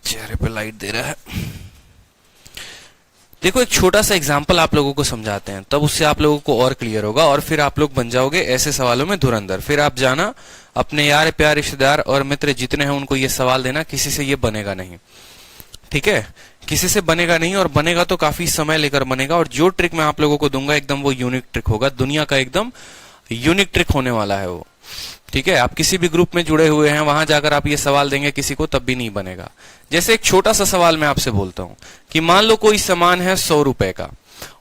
चेहरे पे लाइट दे रहा है। देखो, एक छोटा सा एग्जांपल आप लोगों को समझाते हैं, तब उससे आप लोगों को और क्लियर होगा और फिर आप लोग बन जाओगे ऐसे सवालों में धुरंधर। फिर आप जाना अपने यार प्यार रिश्तेदार और मित्र जितने हैं उनको ये सवाल देना, किसी से ये बनेगा नहीं, ठीक है? किसी से बनेगा नहीं, और बनेगा तो काफी समय लेकर बनेगा। और जो ट्रिक मैं आप लोगों को दूंगा एकदम वो यूनिक ट्रिक होगा, दुनिया का एकदम यूनिक ट्रिक होने वाला है वो, ठीक है? आप किसी भी ग्रुप में जुड़े हुए हैं, वहां जाकर आप ये सवाल देंगे किसी को, तब भी नहीं बनेगा। जैसे एक छोटा सा सवाल मैं आपसे बोलता हूं कि मान लो कोई सामान है 100 रुपए का,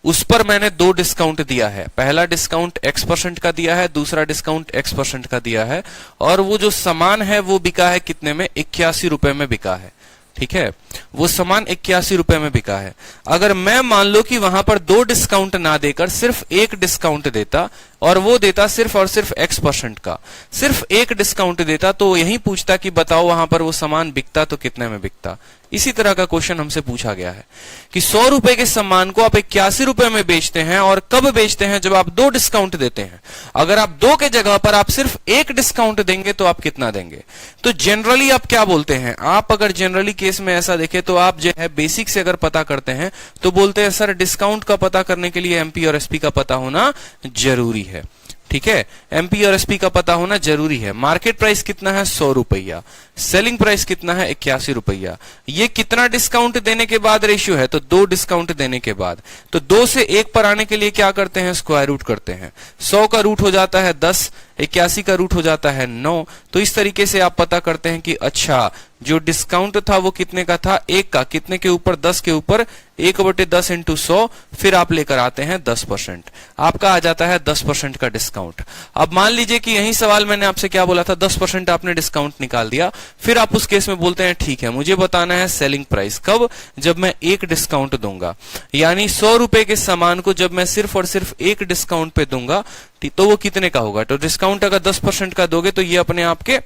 उस पर मैंने 2 डिस्काउंट दिया है। पहला डिस्काउंट X% का दिया है, दूसरा डिस्काउंट X% का दिया है, और वो जो सामान है वो बिका है कितने में? 81 रुपए में बिका है, ठीक है? वो सामान 81 रुपए में बिका है। अगर मैं मान लो कि वहां पर 2 डिस्काउंट ना देकर सिर्फ 1 डिस्काउंट देता, और वो देता सिर्फ और सिर्फ X% का, सिर्फ 1 डिस्काउंट देता, तो यही पूछता कि बताओ वहां पर वो सामान बिकता तो कितने में बिकता। इसी तरह का क्वेश्चन हमसे पूछा गया है कि 100 रुपए के सामान को आप 81 रुपए में बेचते हैं, और कब बेचते हैं? जब आप 2 डिस्काउंट देते हैं। अगर आप 2 के जगह पर आप सिर्फ 1 डिस्काउंट देंगे तो आप कितना देंगे? तो जनरली आप क्या बोलते हैं? आप अगर जनरली केस में ऐसा देखें तो आप जो है बेसिक से अगर पता करते हैं तो बोलते हैं सर डिस्काउंट का पता करने के लिए एमपी और एसपी का पता होना जरूरी है, ठीक है? एमपी और एसपी का पता होना जरूरी है। मार्केट प्राइस कितना है? 100 रुपया। सेलिंग प्राइस कितना है? 81 रुपया। ये कितना डिस्काउंट देने के बाद रेशियो है? तो 2 डिस्काउंट देने के बाद। तो 2 से 1 पर आने के लिए क्या करते हैं? स्क्वायर रूट करते हैं। 100 का रूट हो जाता है 10, 81 का रूट हो जाता है 9। तो इस तरीके से आप पता करते हैं कि अच्छा जो डिस्काउंट था वो कितने का था? 1 का। कितने के ऊपर? 10 के ऊपर। 1/10 इंटू 100, फिर आप लेकर आते हैं 10%। आपका आ जाता है 10% का डिस्काउंट। अब मान लीजिए कि यही सवाल मैंने आपसे क्या बोला था? 10% आपने डिस्काउंट निकाल दिया। फिर आप उस केस में बोलते हैं ठीक है मुझे बताना है सेलिंग प्राइस। कब? जब मैं 1 डिस्काउंट दूंगा। यानी 100 रुपए के सामान को जब मैं सिर्फ और सिर्फ 1 डिस्काउंट पे दूंगा तो वो कितने का होगा? तो डिस्काउंट अगर 10% का दोगे तो ये अपने आप के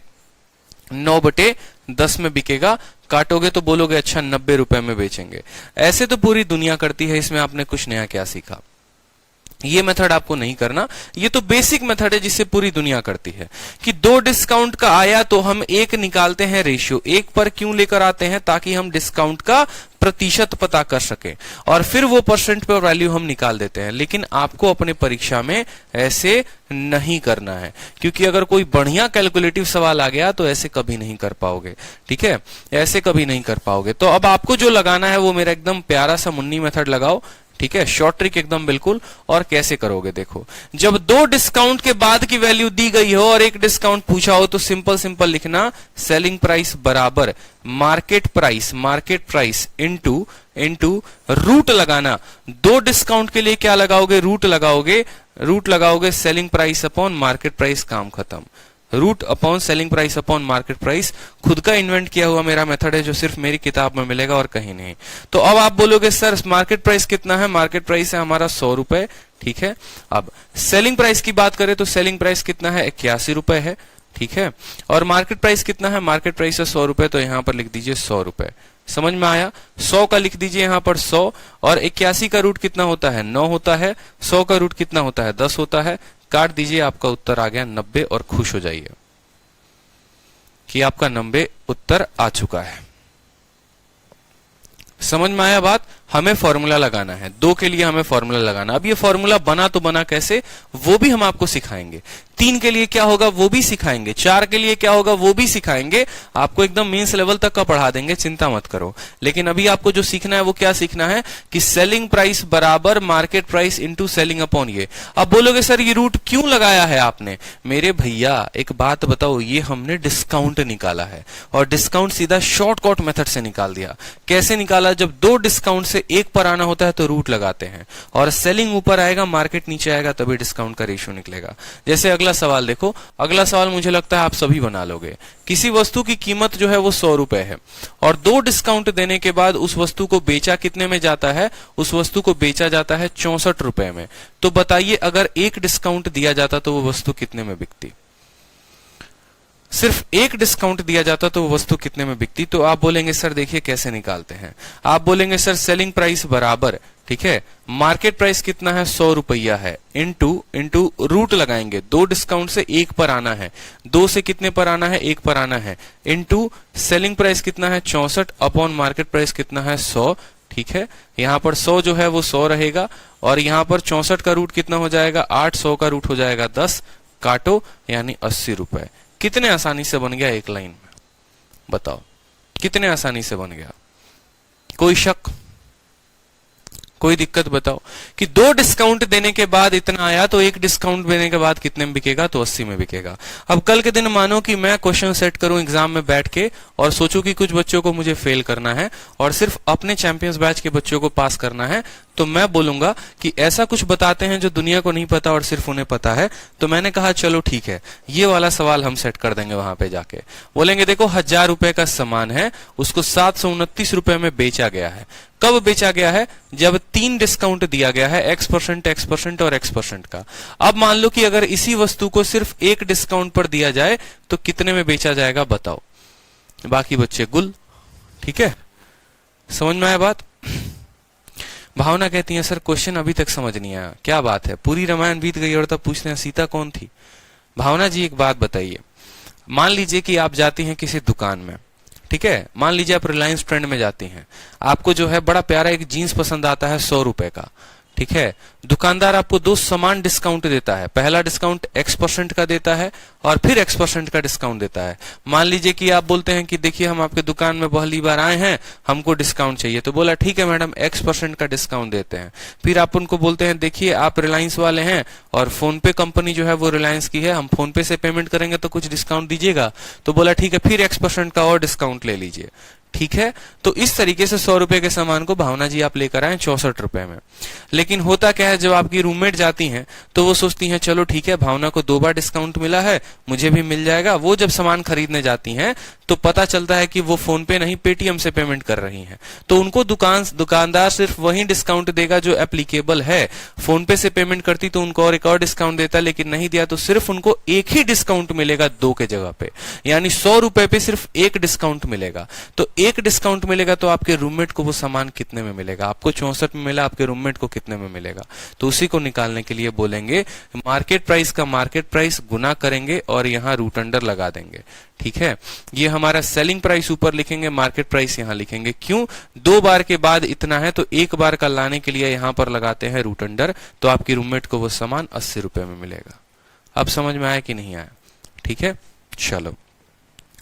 9/10 में बिकेगा। काटोगे तो बोलोगे अच्छा 90 रुपए में बेचेंगे। ऐसे तो पूरी दुनिया करती है, इसमें आपने कुछ नया क्या सीखा? ये मेथड आपको नहीं करना। ये तो बेसिक मेथड है जिससे पूरी दुनिया करती है कि 2 डिस्काउंट का आया तो हम 1 निकालते हैं रेशियो। 1 पर क्यों लेकर आते हैं? ताकि हम डिस्काउंट का प्रतिशत पता कर सके, और फिर वो परसेंट पे वैल्यू हम निकाल देते हैं। लेकिन आपको अपने परीक्षा में ऐसे नहीं करना है, क्योंकि अगर कोई बढ़िया कैलकुलेटिव सवाल आ गया तो ऐसे कभी नहीं कर पाओगे, ठीक है? ऐसे कभी नहीं कर पाओगे। तो अब आपको जो लगाना है वो मेरा एकदम प्यारा सा मुन्नी मेथड लगाओ, ठीक है? शॉर्ट ट्रिक एकदम बिल्कुल। और कैसे करोगे देखो, जब 2 डिस्काउंट के बाद की वैल्यू दी गई हो और 1 डिस्काउंट पूछा हो तो सिंपल लिखना सेलिंग प्राइस बराबर मार्केट प्राइस इनटू रूट लगाना। 2 डिस्काउंट के लिए क्या लगाओगे? रूट लगाओगे selling price upon market price, काम खत्म। Root upon selling price upon market price खुद का इन्वेंट किया हुआ मेरा मेथड है जो सिर्फ मेरी किताब में मिलेगा और कहीं नहीं। तो अब आप बोलोगे सर मार्केट प्राइस कितना है? मार्केट प्राइस है हमारा 100 रुपए, ठीक है? अब सेलिंग प्राइस की बात करें तो सेलिंग प्राइस कितना है? 81 रुपए है, ठीक है? और मार्केट प्राइस कितना है? मार्केट प्राइस है 100 रुपए, तो यहां पर लिख दीजिए 100 रुपए। समझ में आया? 100 का लिख दीजिए यहां पर 100, और 81 का रूट कितना होता है? 9 होता है। 100 का रूट कितना होता है? 10 होता है। काट दीजिए, आपका उत्तर आ गया 90, और खुश हो जाइए कि आपका 90 उत्तर आ चुका है। समझ में आया बात? हमें फॉर्मूला लगाना है 2 के लिए, हमें फॉर्मूला लगाना। अब ये फॉर्मूला बना तो बना कैसे, वो भी हम आपको सिखाएंगे। 3 के लिए क्या होगा वो भी सिखाएंगे, 4 के लिए क्या होगा वो भी सिखाएंगे, आपको एकदम मेंस लेवल तक का पढ़ा देंगे, चिंता मत करो। लेकिन अभी आपको जो सीखना है वो क्या सीखना है कि सेलिंग प्राइस बराबर market price into selling upon ये। अब बोलोगे सर ये रूट क्यों लगाया है आपने? मेरे भैया एक बात बताओ, ये हमने डिस्काउंट निकाला है और डिस्काउंट सीधा शॉर्टकट मेथड से निकाल दिया। कैसे निकाला? जब दो डिस्काउंट से एक पर आना होता है तो रूट लगाते हैं, और सेलिंग ऊपर आएगा मार्केट नीचे आएगा तभी डिस्काउंट का रेशियो निकलेगा। जैसे अगला सवाल देखो, अगला सवाल मुझे लगता है आप सभी बना लोगे। किसी वस्तु की कीमत जो है वो 100 रुपए है और 2 डिस्काउंट देने के बाद उस वस्तु को बेचा कितने में जाता है? उस वस्तु को बेचा जाता है 64 रुपए में। तो बताइए अगर एक डिस्काउंट दिया जाता तो वो वस्तु कितने में बिकती? सिर्फ एक डिस्काउंट दिया जाता तो वो वस्तु कितने में बिकती? तो आप बोलेंगे सर देखिए कैसे निकालते हैं। आप बोलेंगे सर सेलिंग प्राइस बराबर, ठीक है, मार्केट प्राइस कितना है? 100 रुपया है, इंटू रूट लगाएंगे, 2 डिस्काउंट से 1 पर आना है, 2 से कितने पर आना है? 1 पर आना है, इंटू सेलिंग प्राइस कितना है? 64 अपॉन मार्केट प्राइस कितना है? 100। ठीक है, यहां पर 100 जो है वो 100 रहेगा और यहां पर 64 का रूट कितना हो जाएगा? 8, 100 का रूट हो जाएगा 10, काटो यानी 80 रुपए। कितने आसानी से बन गया एक लाइन में, बताओ कितने आसानी से बन गया? कोई शक, कोई दिक्कत बताओ कि 2 डिस्काउंट देने के बाद इतना आया तो एक डिस्काउंट देने के बाद कितने में बिकेगा? तो 80 में बिकेगा। अब कल के दिन मानो कि मैं क्वेश्चन सेट करूं एग्जाम में बैठ के और सोचूं कि कुछ बच्चों को मुझे फेल करना है और सिर्फ अपने चैंपियंस बैच के बच्चों को पास करना है, तो मैं बोलूंगा कि ऐसा कुछ बताते हैं जो दुनिया को नहीं पता और सिर्फ उन्हें पता है। तो मैंने कहा चलो ठीक है, ये वाला सवाल हम सेट कर देंगे। वहां पे जाके बोलेंगे देखो 1000 रुपए का सामान है, उसको 729 रुपए में बेचा गया है। कब बेचा गया है? जब 3 डिस्काउंट दिया गया है, X% और X% का। अब मान लो कि अगर इसी वस्तु को सिर्फ एक डिस्काउंट पर दिया जाए तो कितने में बेचा जाएगा बताओ? बाकी बच्चे गुल। ठीक है, समझ में आया बात? भावना कहती है सर क्वेश्चन अभी तक समझ नहीं आया। क्या बात है, पूरी रामायण बीत गई और तब पूछते हैं सीता कौन थी? भावना जी एक बात बताइए, मान लीजिए कि आप जाती हैं किसी दुकान में, ठीक है, मान लीजिए आप रिलायंस ट्रेंड में जाती हैं, आपको जो है बड़ा प्यारा एक जीन्स पसंद आता है 100 रुपए का, ठीक है, दुकानदार आपको 2 समान डिस्काउंट देता है। पहला डिस्काउंट X% का देता है और फिर X% का डिस्काउंट देता है। मान लीजिए कि आप बोलते हैं कि देखिए हम आपके दुकान में पहली बार आए हैं, हमको डिस्काउंट चाहिए। तो बोला ठीक है मैडम X% का डिस्काउंट देते हैं। फिर आप उनको बोलते हैं देखिए आप रिलायंस वाले हैं और फोन पे कंपनी जो है वो रिलायंस की है, हम फोन पे से पेमेंट करेंगे तो कुछ डिस्काउंट दीजिएगा। तो बोला ठीक है, फिर X% का और डिस्काउंट ले लीजिए। ठीक है, तो इस तरीके से 100 रुपए के सामान को भावना जी आप लेकर आए 64 रुपए में। लेकिन होता क्या है, जब आपकी रूममेट जाती हैं तो वो सोचती हैं चलो ठीक है भावना को 2 बार डिस्काउंट मिला है, मुझे भी मिल जाएगा। वो जब सामान खरीदने जाती हैं तो पता चलता है कि वो फोन पे नहीं पेटीएम से पेमेंट कर रही हैं। तो उनको दुकानदार सिर्फ वही डिस्काउंट देगा जो एप्लीकेबल है। फोन पे से पेमेंट करती तो उनको और एक और डिस्काउंट देता, लेकिन नहीं दिया तो सिर्फ उनको एक ही डिस्काउंट मिलेगा 2 के जगह पे, यानी 100 रुपए पे सिर्फ एक डिस्काउंट मिलेगा। तो एक डिस्काउंट मिलेगा तो आपके रूममेट को वो सामान कितने में मिलेगा? आपको 64 में मिला, आपके रूममेट को कितने में मिलेगा? तो उसी को निकालने के लिए बोलेंगे मार्केट प्राइस का मार्केट प्राइस गुना करेंगे और यहां रूट अंडर लगा देंगे। ठीक है, ये हमारा सेलिंग प्राइस ऊपर लिखेंगे, मार्केट प्राइस यहां लिखेंगे। क्यों? 2 बार के बाद इतना है तो 1 बार का लाने के लिए यहां पर लगाते हैं रूट अंडर, तो आपकी रूममेट को वो सामान 80 रुपए में मिलेगा। अब समझ में आया कि नहीं आया? ठीक है, चलो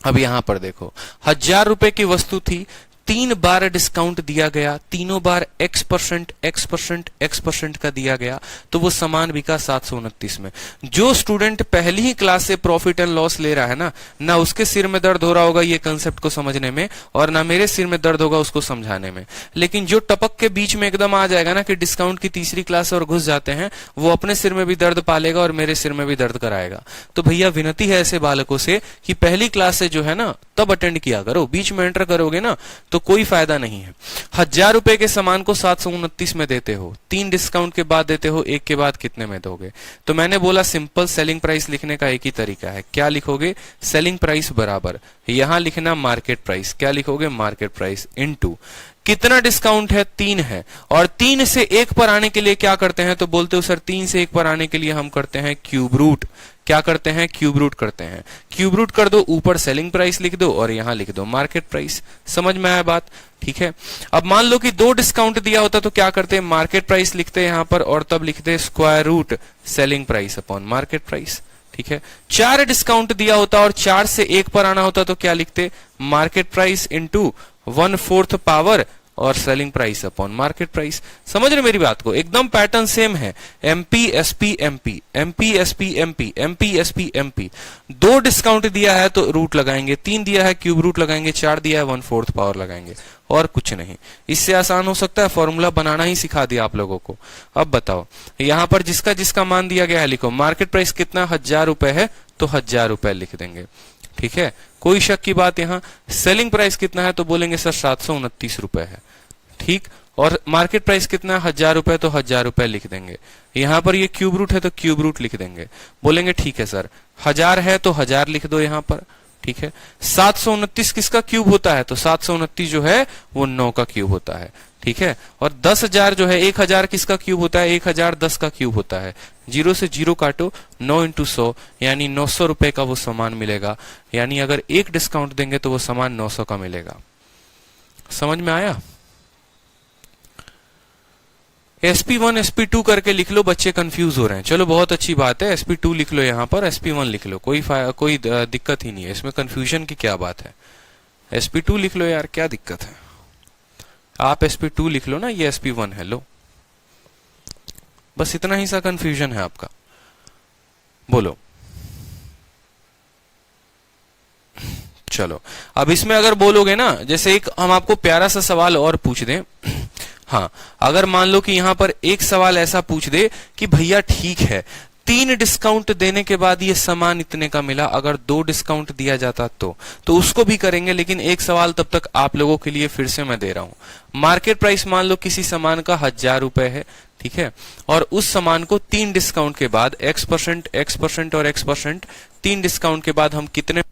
अब यहां पर देखो 1000 रुपए की वस्तु थी, 3 बार डिस्काउंट दिया गया, तीनों बार X% का दिया गया, तो वो सामान बिका 729 में। जो स्टूडेंट पहली ही क्लास से प्रॉफिट एंड लॉस ले रहा है ना उसके सिर में दर्द हो रहा होगा ये कंसेप्ट को समझने में, और ना मेरे सिर में दर्द होगा उसको समझाने में। लेकिन जो टपक के बीच में एकदम आ जाएगा ना कि डिस्काउंट की तीसरी क्लास और घुस जाते हैं, वो अपने सिर में भी दर्द पालेगा और मेरे सिर में भी दर्द कराएगा। तो भैया विनती है ऐसे बालकों से कि पहली क्लास से जो है ना तब अटेंड किया करो, बीच में एंटर करोगे ना तो कोई फायदा नहीं है। 1000 रुपए के सामान को 729 में देते हो, 3 डिस्काउंट के बाद देते हो, एक के बाद कितने में दोगे? तो मैंने बोला सिंपल सेलिंग प्राइस लिखने का एक ही तरीका है। क्या लिखोगे? सेलिंग प्राइस बराबर यहां लिखना मार्केट प्राइस। क्या लिखोगे? मार्केट प्राइस इनटू कितना डिस्काउंट है? 3 है, और 3 से 1 पर आने के लिए क्या करते हैं? तो बोलते हो सर 3 से 1 पर आने के लिए हम करते हैं क्यूब रूट। क्या करते हैं? क्यूब रूट करते हैं। क्यूब रूट कर दो, ऊपर सेलिंग प्राइस लिख दो और यहां लिख दो मार्केट प्राइस। समझ में आया बात? ठीक है, अब मान लो कि 2 डिस्काउंट दिया होता तो क्या करते हैं? मार्केट प्राइस लिखते हैं यहां पर और तब लिखते हैं square root selling price upon market price. ठीक है, 4 डिस्काउंट दिया होता और 4 से 1 पर आना होता तो क्या लिखते, मार्केट प्राइस इंटू 1/4 पावर और selling price upon market price. समझ रहे मेरी बात को, एकदम पैटर्न सेम है। MP SP MP, MP SP MP, MP SP MP. 2 discount दिया है तो रूट लगाएंगे, 3 दिया है क्यूब रूट लगाएंगे, 4 दिया है 1/4 पावर लगाएंगे, और कुछ नहीं। इससे आसान हो सकता है, फॉर्मूला बनाना ही सिखा दिया आप लोगों को। अब बताओ, यहां पर जिसका जिसका मान दिया गया है लिखो। मार्केट प्राइस कितना 1000 रुपए है तो 1000 रुपए लिख देंगे, ठीक है, कोई शक की बात यहाँ। सेलिंग प्राइस कितना है तो बोलेंगे सर 729 रुपए है, ठीक। और मार्केट प्राइस कितना है 1000 रुपए तो 1000 रुपए लिख देंगे। यहां पर ये क्यूब रूट है तो क्यूब रूट लिख देंगे। बोलेंगे ठीक है सर, 1000 है तो 1000 लिख दो यहां पर, ठीक है। 729 किसका क्यूब होता है तो 729 जो है वो 9 का क्यूब होता है, ठीक है। और 10,000 जो है 1000 किसका क्यूब होता है, 1000 10 का क्यूब होता है। 0 से 0 काटो, 9 इंटू 100 यानी 900 रुपए का वो सामान मिलेगा। यानी अगर 1 डिस्काउंट देंगे तो वो सामान 900 का मिलेगा। समझ में आया। SP1 SP2 करके लिख लो, बच्चे कंफ्यूज हो रहे हैं। चलो बहुत अच्छी बात है, SP2 लिख लो यहाँ पर, SP1 लिख लो, कोई दिक्कत ही नहीं है इसमें, कंफ्यूजन की क्या बात है। SP2 लिख लो यार, क्या दिक्कत है। आप SP2 लिख लो ना, ये SP1 है, लो बस इतना ही सा कंफ्यूजन है आपका। बोलो चलो, अब इसमें अगर बोलोगे ना, जैसे एक हम आपको प्यारा सा सवाल और पूछ दें। हाँ, अगर मान लो कि यहां पर एक सवाल ऐसा पूछ दे कि भैया ठीक है 3 डिस्काउंट देने के बाद ये सामान इतने का मिला, अगर 2 डिस्काउंट दिया जाता तो उसको भी करेंगे। लेकिन एक सवाल तब तक आप लोगों के लिए फिर से मैं दे रहा हूं। मार्केट प्राइस मान लो किसी सामान का 1000 रुपए है, ठीक है, और उस सामान को 3 डिस्काउंट के बाद X% X% और X% 3 डिस्काउंट के बाद हम कितने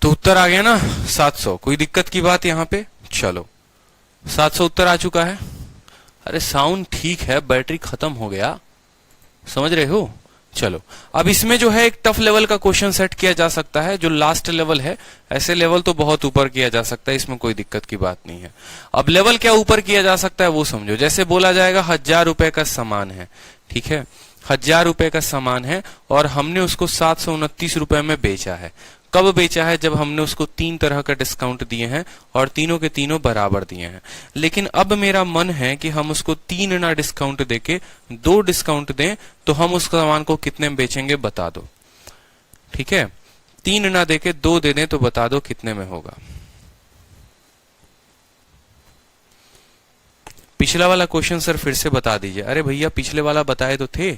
तो उत्तर आ गया ना 700, कोई दिक्कत की बात यहां पे। चलो 700 उत्तर आ चुका है। अरे साउंड ठीक है, बैटरी खत्म हो गया, समझ रहे हो। चलो अब इसमें जो है एक टफ लेवल का क्वेश्चन सेट किया जा सकता है, जो लास्ट लेवल है। ऐसे लेवल तो बहुत ऊपर किया जा सकता है, इसमें कोई दिक्कत की बात नहीं है। अब लेवल क्या ऊपर किया जा सकता है वो समझो। जैसे बोला जाएगा 1000 रुपए का सामान है, ठीक है, 1000 रुपए का सामान है और हमने उसको 729 रुपए में बेचा है। कब बेचा है, जब हमने उसको 3 तरह का डिस्काउंट दिए हैं और तीनों के तीनों बराबर दिए हैं। लेकिन अब मेरा मन है कि हम उसको 3 ना डिस्काउंट देके 2 डिस्काउंट दें, तो हम उस सामान को कितने में बेचेंगे बता दो, ठीक है। 3 ना देके 2 दे दें तो बता दो कितने में होगा। पिछला वाला क्वेश्चन सर फिर से बता दीजिए। अरे भैया पिछले वाला बताए तो थे,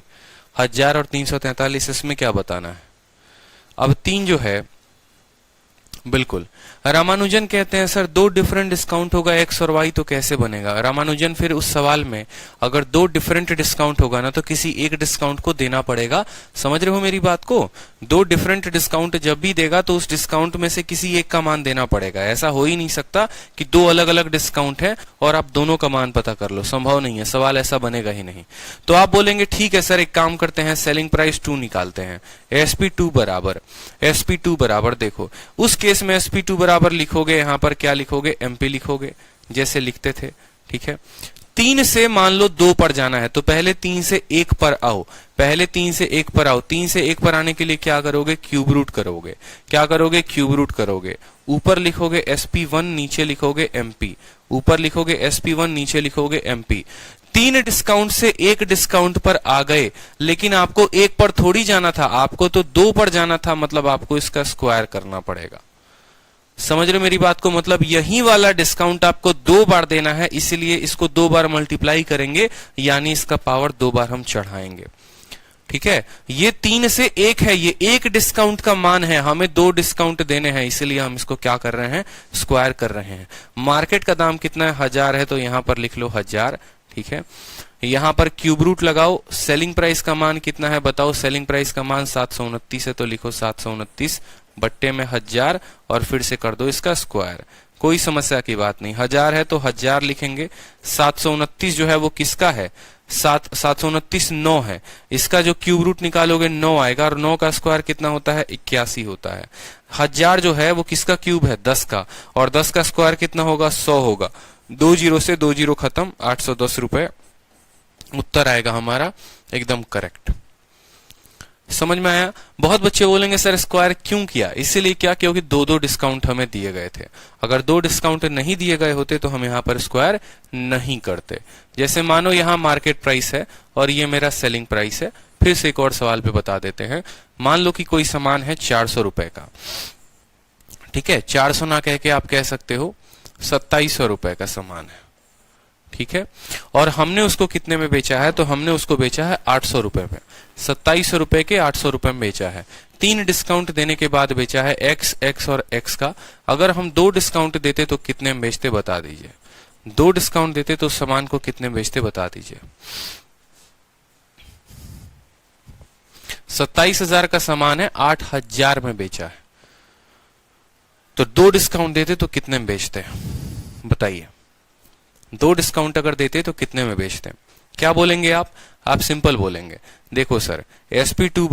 1000 और 343, इसमें क्या बताना है। अब 3 जो है, बिल्कुल रामानुजन कहते हैं सर 2 डिफरेंट डिस्काउंट होगा X और Y तो कैसे बनेगा। रामानुजन फिर उस सवाल में अगर 2 डिफरेंट डिस्काउंट होगा ना तो किसी एक डिस्काउंट को देना पड़ेगा। समझ रहे हो मेरी बात को। दो डिफरेंट डिस्काउंट जब भी देगा तो उस डिस्काउंट में से किसी एक का मान देना पड़ेगा। ऐसा हो ही नहीं सकता कि दो अलग अलग डिस्काउंट है और आप दोनों का मान पता कर लो, संभव नहीं है, सवाल ऐसा बनेगा ही नहीं। तो आप बोलेंगे ठीक है सर, एक काम करते हैं, सेलिंग प्राइस 2 निकालते हैं। SP2 बराबर देखो, उस केस में SP2 बराबर लिखोगे, यहां पर क्या लिखोगे, MP लिखोगे जैसे लिखते थे। ठीक है, 3 से मान लो 2 पर जाना है तो पहले 3 से 1 पर आओ, पहले 3 से 1 पर आओ। 3 से 1 पर आने के लिए क्या करोगे, क्यूब रूट करोगे। क्या करोगे, क्यूब रूट करोगे। ऊपर लिखोगे SP1, नीचे लिखोगे MP। ऊपर लिखोगे SP1, नीचे लिखोगे MP। 3 डिस्काउंट से 1 डिस्काउंट पर आ गए, लेकिन आपको 1 पर थोड़ी जाना था, आपको तो 2 पर जाना था, मतलब आपको इसका स्क्वायर करना पड़ेगा। समझ रहे मेरी बात को, मतलब यही वाला डिस्काउंट आपको 2 बार देना है, इसलिए इसको 2 बार मल्टीप्लाई करेंगे, यानी इसका पावर 2 बार हम चढ़ाएंगे। ठीक है, ये 3 से 1 है, ये 1 डिस्काउंट का मान है, हमें 2 डिस्काउंट देने हैं, इसलिए हम इसको क्या कर रहे हैं, स्क्वायर कर रहे हैं। मार्केट का दाम कितना है, 1000 है, तो यहां पर लिख लो 1000। ठीक है, यहां पर क्यूब रूट लगाओ। सेलिंग प्राइस का मान कितना है बताओ, सेलिंग प्राइस का मान 729 है, तो लिखो 729 बट्टे में 1000 और फिर से कर दो इसका स्क्वायर। कोई समस्या की बात नहीं, 1000 है तो 1000 लिखेंगे। 729 जो है वो किसका है, 729 9 है, इसका जो क्यूब रूट निकालोगे 9 आएगा, और 9 का स्क्वायर कितना होता है, 81 होता है। 1000 जो है वो किसका क्यूब है, 10 का, और 10 का स्क्वायर कितना होगा, 100 होगा। 2 जीरो से 2 जीरो खत्म, 810 रुपए उत्तर आएगा हमारा, एकदम करेक्ट। समझ में आया। बहुत बच्चे बोलेंगे सर स्क्वायर क्यों किया, इसीलिए क्या, क्योंकि 2 डिस्काउंट हमें दिए गए थे। अगर 2 डिस्काउंट नहीं दिए गए होते तो हम यहाँ पर स्क्वायर नहीं करते। जैसे मानो यहाँ मार्केट प्राइस है और ये मेरा सेलिंग प्राइस है। फिर से एक और सवाल पे बता देते हैं। मान लो कि कोई सामान है 400 रुपए का, ठीक है, 400 ना कह के आप कह सकते हो 2700 रुपए का सामान है। ठीक है, और हमने उसको कितने में बेचा है, तो हमने उसको बेचा है 800 रुपए में। 2700 रुपए के 800 रुपए में बेचा है। 3 डिस्काउंट देने के बाद बेचा है x और x का। अगर हम 2 डिस्काउंट देते तो कितने में बेचते बता दीजिए। 2 डिस्काउंट देते तो सामान को कितने में बेचते बता दीजिए। 27,000 का सामान है, 8,000 में बेचा है, तो 2 डिस्काउंट देते तो कितने में बेचते हैं बताइए। 2 डिस्काउंट अगर देते तो कितने में बेचते हैं, क्या बोलेंगे आप सिंपल बोलेंगे। देखो सर, SP2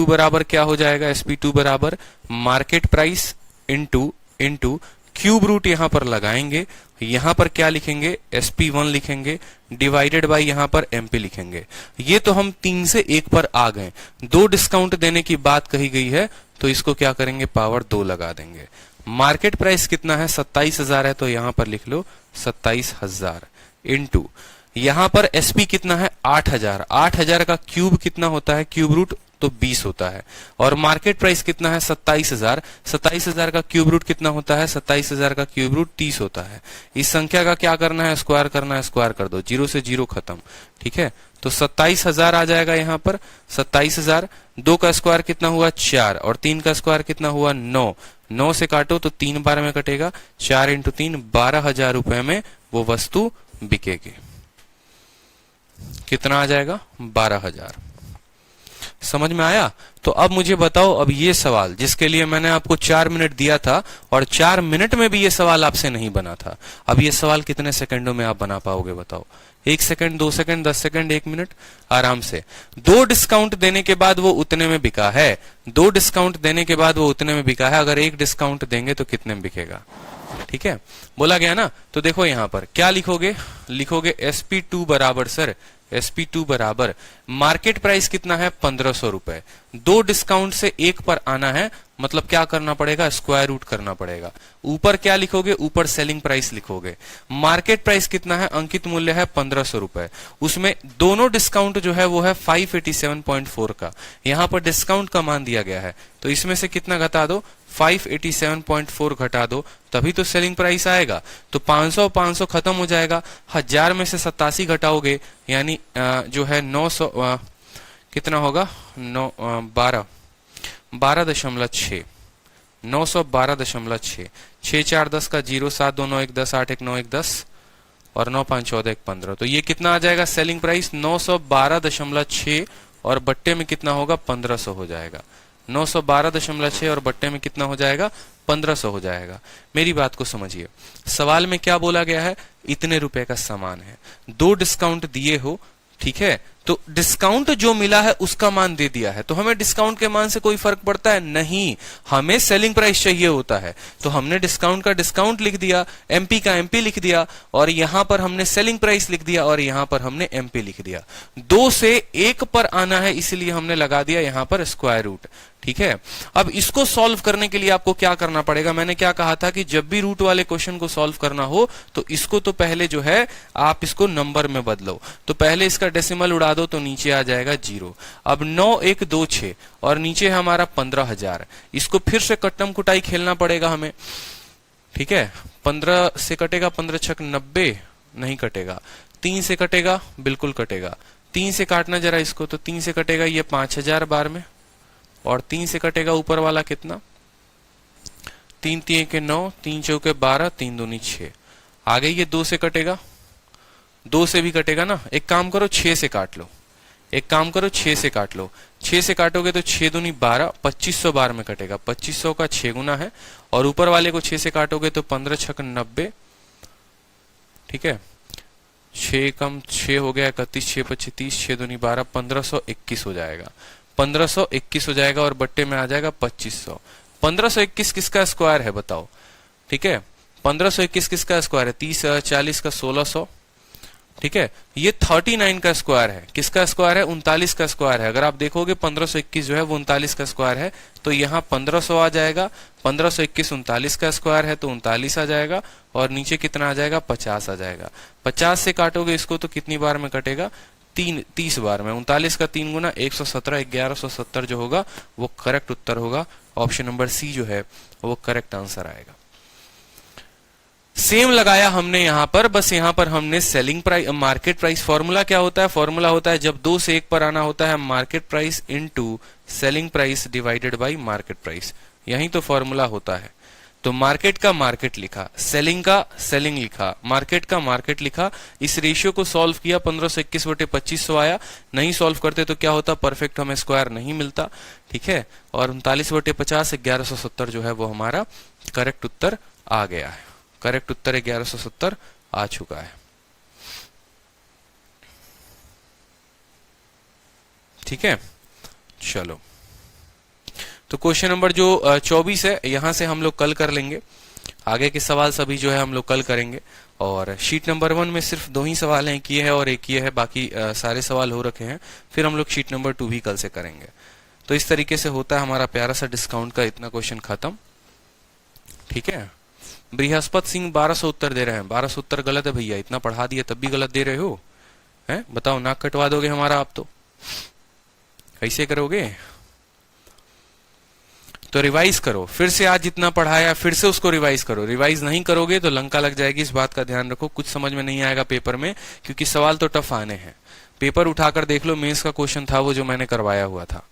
बराबर क्या हो जाएगा, SP2 बराबर market price into cube root यहां पर लगाएंगे, यहां पर क्या लिखेंगे, SP1 लिखेंगे, डिवाइडेड बाय यहां पर MP लिखेंगे। ये तो हम 3 से 1 पर आ गए। 2 डिस्काउंट देने की बात कही गई है तो इसको क्या करेंगे, पावर 2 लगा देंगे। मार्केट प्राइस कितना है, 27,000 है, तो यहां पर लिख लो 27,000 इंटू यहां पर SP कितना है, 8,000। 8,000 का क्यूब कितना होता है, क्यूब रूट तो 20 होता है, और मार्केट प्राइस कितना है 27,000। 27,000 का क्यूब रूट कितना होता है, 27,000 का क्यूब रूट 30 होता है। इस संख्या का क्या करना है, स्क्वायर करना है, स्क्वायर कर दो, 0 से 0 खत्म। ठीक है, तो 27,000 आ जाएगा यहाँ पर। 27,000, 2 का स्क्वायर कितना हुआ 4, और 3 का स्क्वायर कितना हुआ 9। 9 से काटो तो 3 बार में कटेगा, 4 इंटू 3 12,000 रुपए में वो वस्तु बिकेगी। कितना आ जाएगा, 12,000। समझ में आया। तो अब मुझे बताओ, अब ये सवाल जिसके लिए मैंने आपको 4 मिनट दिया था और 4 मिनट में भी ये सवाल आपसे नहीं बना था, अब ये सवाल कितने सेकंडों में आप बना पाओगे बताओ। 1 सेकंड, 2 सेकंड, 10 सेकंड, 1 मिनट, आराम से। 2 डिस्काउंट देने के बाद वो उतने में बिका है। 2 डिस्काउंट देने के बाद वो उतने में बिका है। अगर 1 डिस्काउंट देंगे तो कितने में बिकेगा, ठीक है, बोला गया ना। तो देखो यहां पर क्या लिखोगे, लिखोगे SP2 बराबर सर, SP2 बराबर मार्केट प्राइस कितना है 1500 रुपए। 2 डिस्काउंट से 1 पर आना है, मतलब क्या करना पड़ेगा, स्क्वायर रूट करना पड़ेगा। ऊपर क्या लिखोगे, ऊपर सेलिंग प्राइस लिखोगे। मार्केट प्राइस कितना है, अंकित मूल्य है 1500 रुपए। उसमें दोनों डिस्काउंट जो है वो है 587.4 का। यहां पर डिस्काउंट का मान दिया गया है, तो इसमें से कितना घटा दो, 587.4 घटा दो, तभी तो सेलिंग प्राइस आएगा। तो 500 खत्म हो जाएगा। 1000 में से 87 घटाओगे, यानी जो है 900 कितना होगा, 12.6 912.6 6 4 10 का 0 7 2 9 1 10 8 1 9 1 10 और 9 5 14 1 15। तो ये कितना आ जाएगा, सेलिंग प्राइस 912.6 और बट्टे में कितना होगा 1500 हो जाएगा। 912.6 और बट्टे में कितना हो जाएगा 1500 हो जाएगा। मेरी बात को समझिए, सवाल में क्या बोला गया है, इतने रुपए का सामान है, 2 डिस्काउंट दिए हो, ठीक है, तो डिस्काउंट जो मिला है उसका मान दे दिया है, तो हमें डिस्काउंट के मान से कोई फर्क पड़ता है नहीं, हमें सेलिंग प्राइस चाहिए होता है। तो हमने डिस्काउंट का डिस्काउंट लिख दिया, एमपी का एमपी लिख दिया, और यहां पर हमने सेलिंग प्राइस लिख दिया, और यहां पर हमने एमपी लिख दिया। 2 से 1 पर आना है, इसलिए हमने लगा दिया यहां पर स्क्वायर रूट। ठीक है, अब इसको सॉल्व करने के लिए आपको क्या करना पड़ेगा, मैंने क्या कहा था कि जब भी रूट वाले क्वेश्चन को सॉल्व करना हो तो इसको तो पहले जो है आप इसको नंबर में बदलो। तो पहले इसका डेसिमल उड़ा दो तो नीचे आ जाएगा 0। अब 9126 और नीचे हमारा 15,000, इसको फिर से कट्टम कुटाई खेलना पड़ेगा हमें। ठीक है, 15 से कटेगा 15 छक 90, नहीं कटेगा। 3 से कटेगा, बिल्कुल कटेगा। 3 से काटना जरा इसको, तो 3 से कटेगा ये 5000 बार में, और 3 से कटेगा ऊपर वाला कितना, 3 3 के 9, 3 चौके 12, 3 दूनी 6। आगे ये 2 से कटेगा, 2 से भी कटेगा ना। एक काम करो 6 से काट लो, एक काम करो 6 से काट लो। 6 से काटोगे तो 6 दूनी 12, 2500 बार में कटेगा। 2500 का 6 गुना है, और ऊपर वाले को 6 से काटोगे तो 15 छक 90। ठीक है, 6 कम 6 हो गया 31, 6 25 30, 6 दूनी 12, 1521 हो जाएगा। 1521 हो जाएगा, और बट्टे में आ जाएगा 2500। 1521 किसका स्क्वायर है बताओ। ठीक है, 1521 किसका स्क्वायर है, 30 40 का 1600। ठीक है, ये 39 का स्क्वायर है। किसका स्क्वायर है, 39 का स्क्वायर है। अगर आप देखोगे 1521 जो है वो 39 का स्क्वायर है, तो यहाँ 1500 आ जाएगा। 1521 39 का स्क्वायर है तो 39 आ जाएगा, और नीचे कितना आ जाएगा 50 आ जाएगा। 50 से काटोगे इसको तो कितनी बार में कटेगा, 30 बार में। 39 का 3 गुना 117, 1170 जो होगा वो करेक्ट उत्तर होगा। ऑप्शन नंबर सी जो है वो करेक्ट आंसर आएगा। सेम लगाया हमने यहां पर, बस यहां पर हमने selling price, market price. Formula क्या होता है, फॉर्मूला होता है जब 2 से 1 पर आना होता है market price into selling price divided by market price, यही तो फॉर्मूला होता है। तो मार्केट का मार्केट लिखा, सेलिंग का सेलिंग लिखा, मार्केट का मार्केट लिखा। इस रेशियो को सॉल्व किया, 1521 बटे 2500 आया। नहीं सॉल्व करते तो क्या होता, परफेक्ट हमें स्क्वायर नहीं मिलता। ठीक है, और 39 बटे 50 1170 जो है वो हमारा करेक्ट उत्तर आ गया है। करेक्ट उत्तर 1170 आ चुका है। ठीक है, चलो, तो क्वेश्चन नंबर जो 24 है यहां से हम लोग कल कर लेंगे। आगे के सवाल सभी जो है हम लोग कल करेंगे। और शीट नंबर 1 में सिर्फ 2 ही सवाल हैं, एक ये है और एक ये है, बाकी सारे सवाल हो रखे हैं। फिर हम लोग शीट नंबर 2 भी कल से करेंगे। तो इस तरीके से होता है हमारा प्यारा सा डिस्काउंट का इतना क्वेश्चन खत्म। ठीक है, बृहस्पति सिंह 1200 उत्तर दे रहे हैं। 1200 उत्तर गलत है भैया, इतना पढ़ा दिया तब भी गलत दे रहे हो हैं? बताओ, नाक कटवा दोगे हमारा आप तो, कैसे करोगे? तो रिवाइज करो, फिर से आज जितना पढ़ाया फिर से उसको रिवाइज करो। रिवाइज नहीं करोगे तो लंका लग जाएगी, इस बात का ध्यान रखो। कुछ समझ में नहीं आएगा पेपर में, क्योंकि सवाल तो टफ आने हैं। पेपर उठाकर देख लो, मेंस का क्वेश्चन था वो जो मैंने करवाया हुआ था,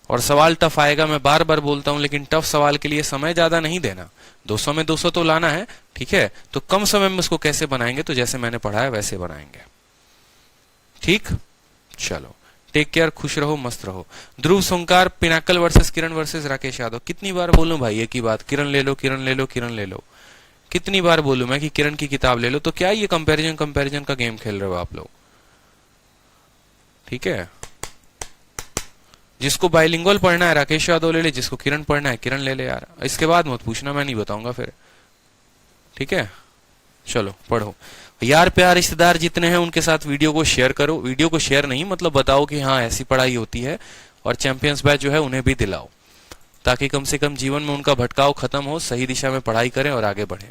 और सवाल टफ आएगा। मैं बार बार बोलता हूं, लेकिन टफ सवाल के लिए समय ज्यादा नहीं देना। 200 में 200 तो लाना है। ठीक है, तो कम समय में उसको कैसे बनाएंगे, तो जैसे मैंने पढ़ाया वैसे बनाएंगे। ठीक, चलो, टेक केयर, खुश रहो, मस्त रहो। ध्रुव सोंकार, पिनाकल वर्सेस किरण वर्सेस राकेश यादव। कितनी बार बोलूं भाई एक ही बात, किरण ले लो, किरण ले लो, किरण ले लो। कितनी बार बोलूं मैं कि किरण की किताब ले लो? तो क्या ये कंपैरिजन का गेम खेल रहे हो आप लोग? ठीक है, जिसको बाइलिंगुअल पढ़ना है राकेश यादव ले ले, जिसको किरण पढ़ना है किरण ले ले यार। इसके बाद मत पूछना, मैं नहीं बताऊंगा फिर। ठीक है, चलो पढ़ो यार। प्यार रिश्तेदार जितने हैं उनके साथ वीडियो को शेयर करो। वीडियो को शेयर नहीं, मतलब बताओ कि हाँ ऐसी पढ़ाई होती है, और चैंपियंस बैच जो है उन्हें भी दिलाओ, ताकि कम से कम जीवन में उनका भटकाव खत्म हो, सही दिशा में पढ़ाई करें और आगे बढ़े।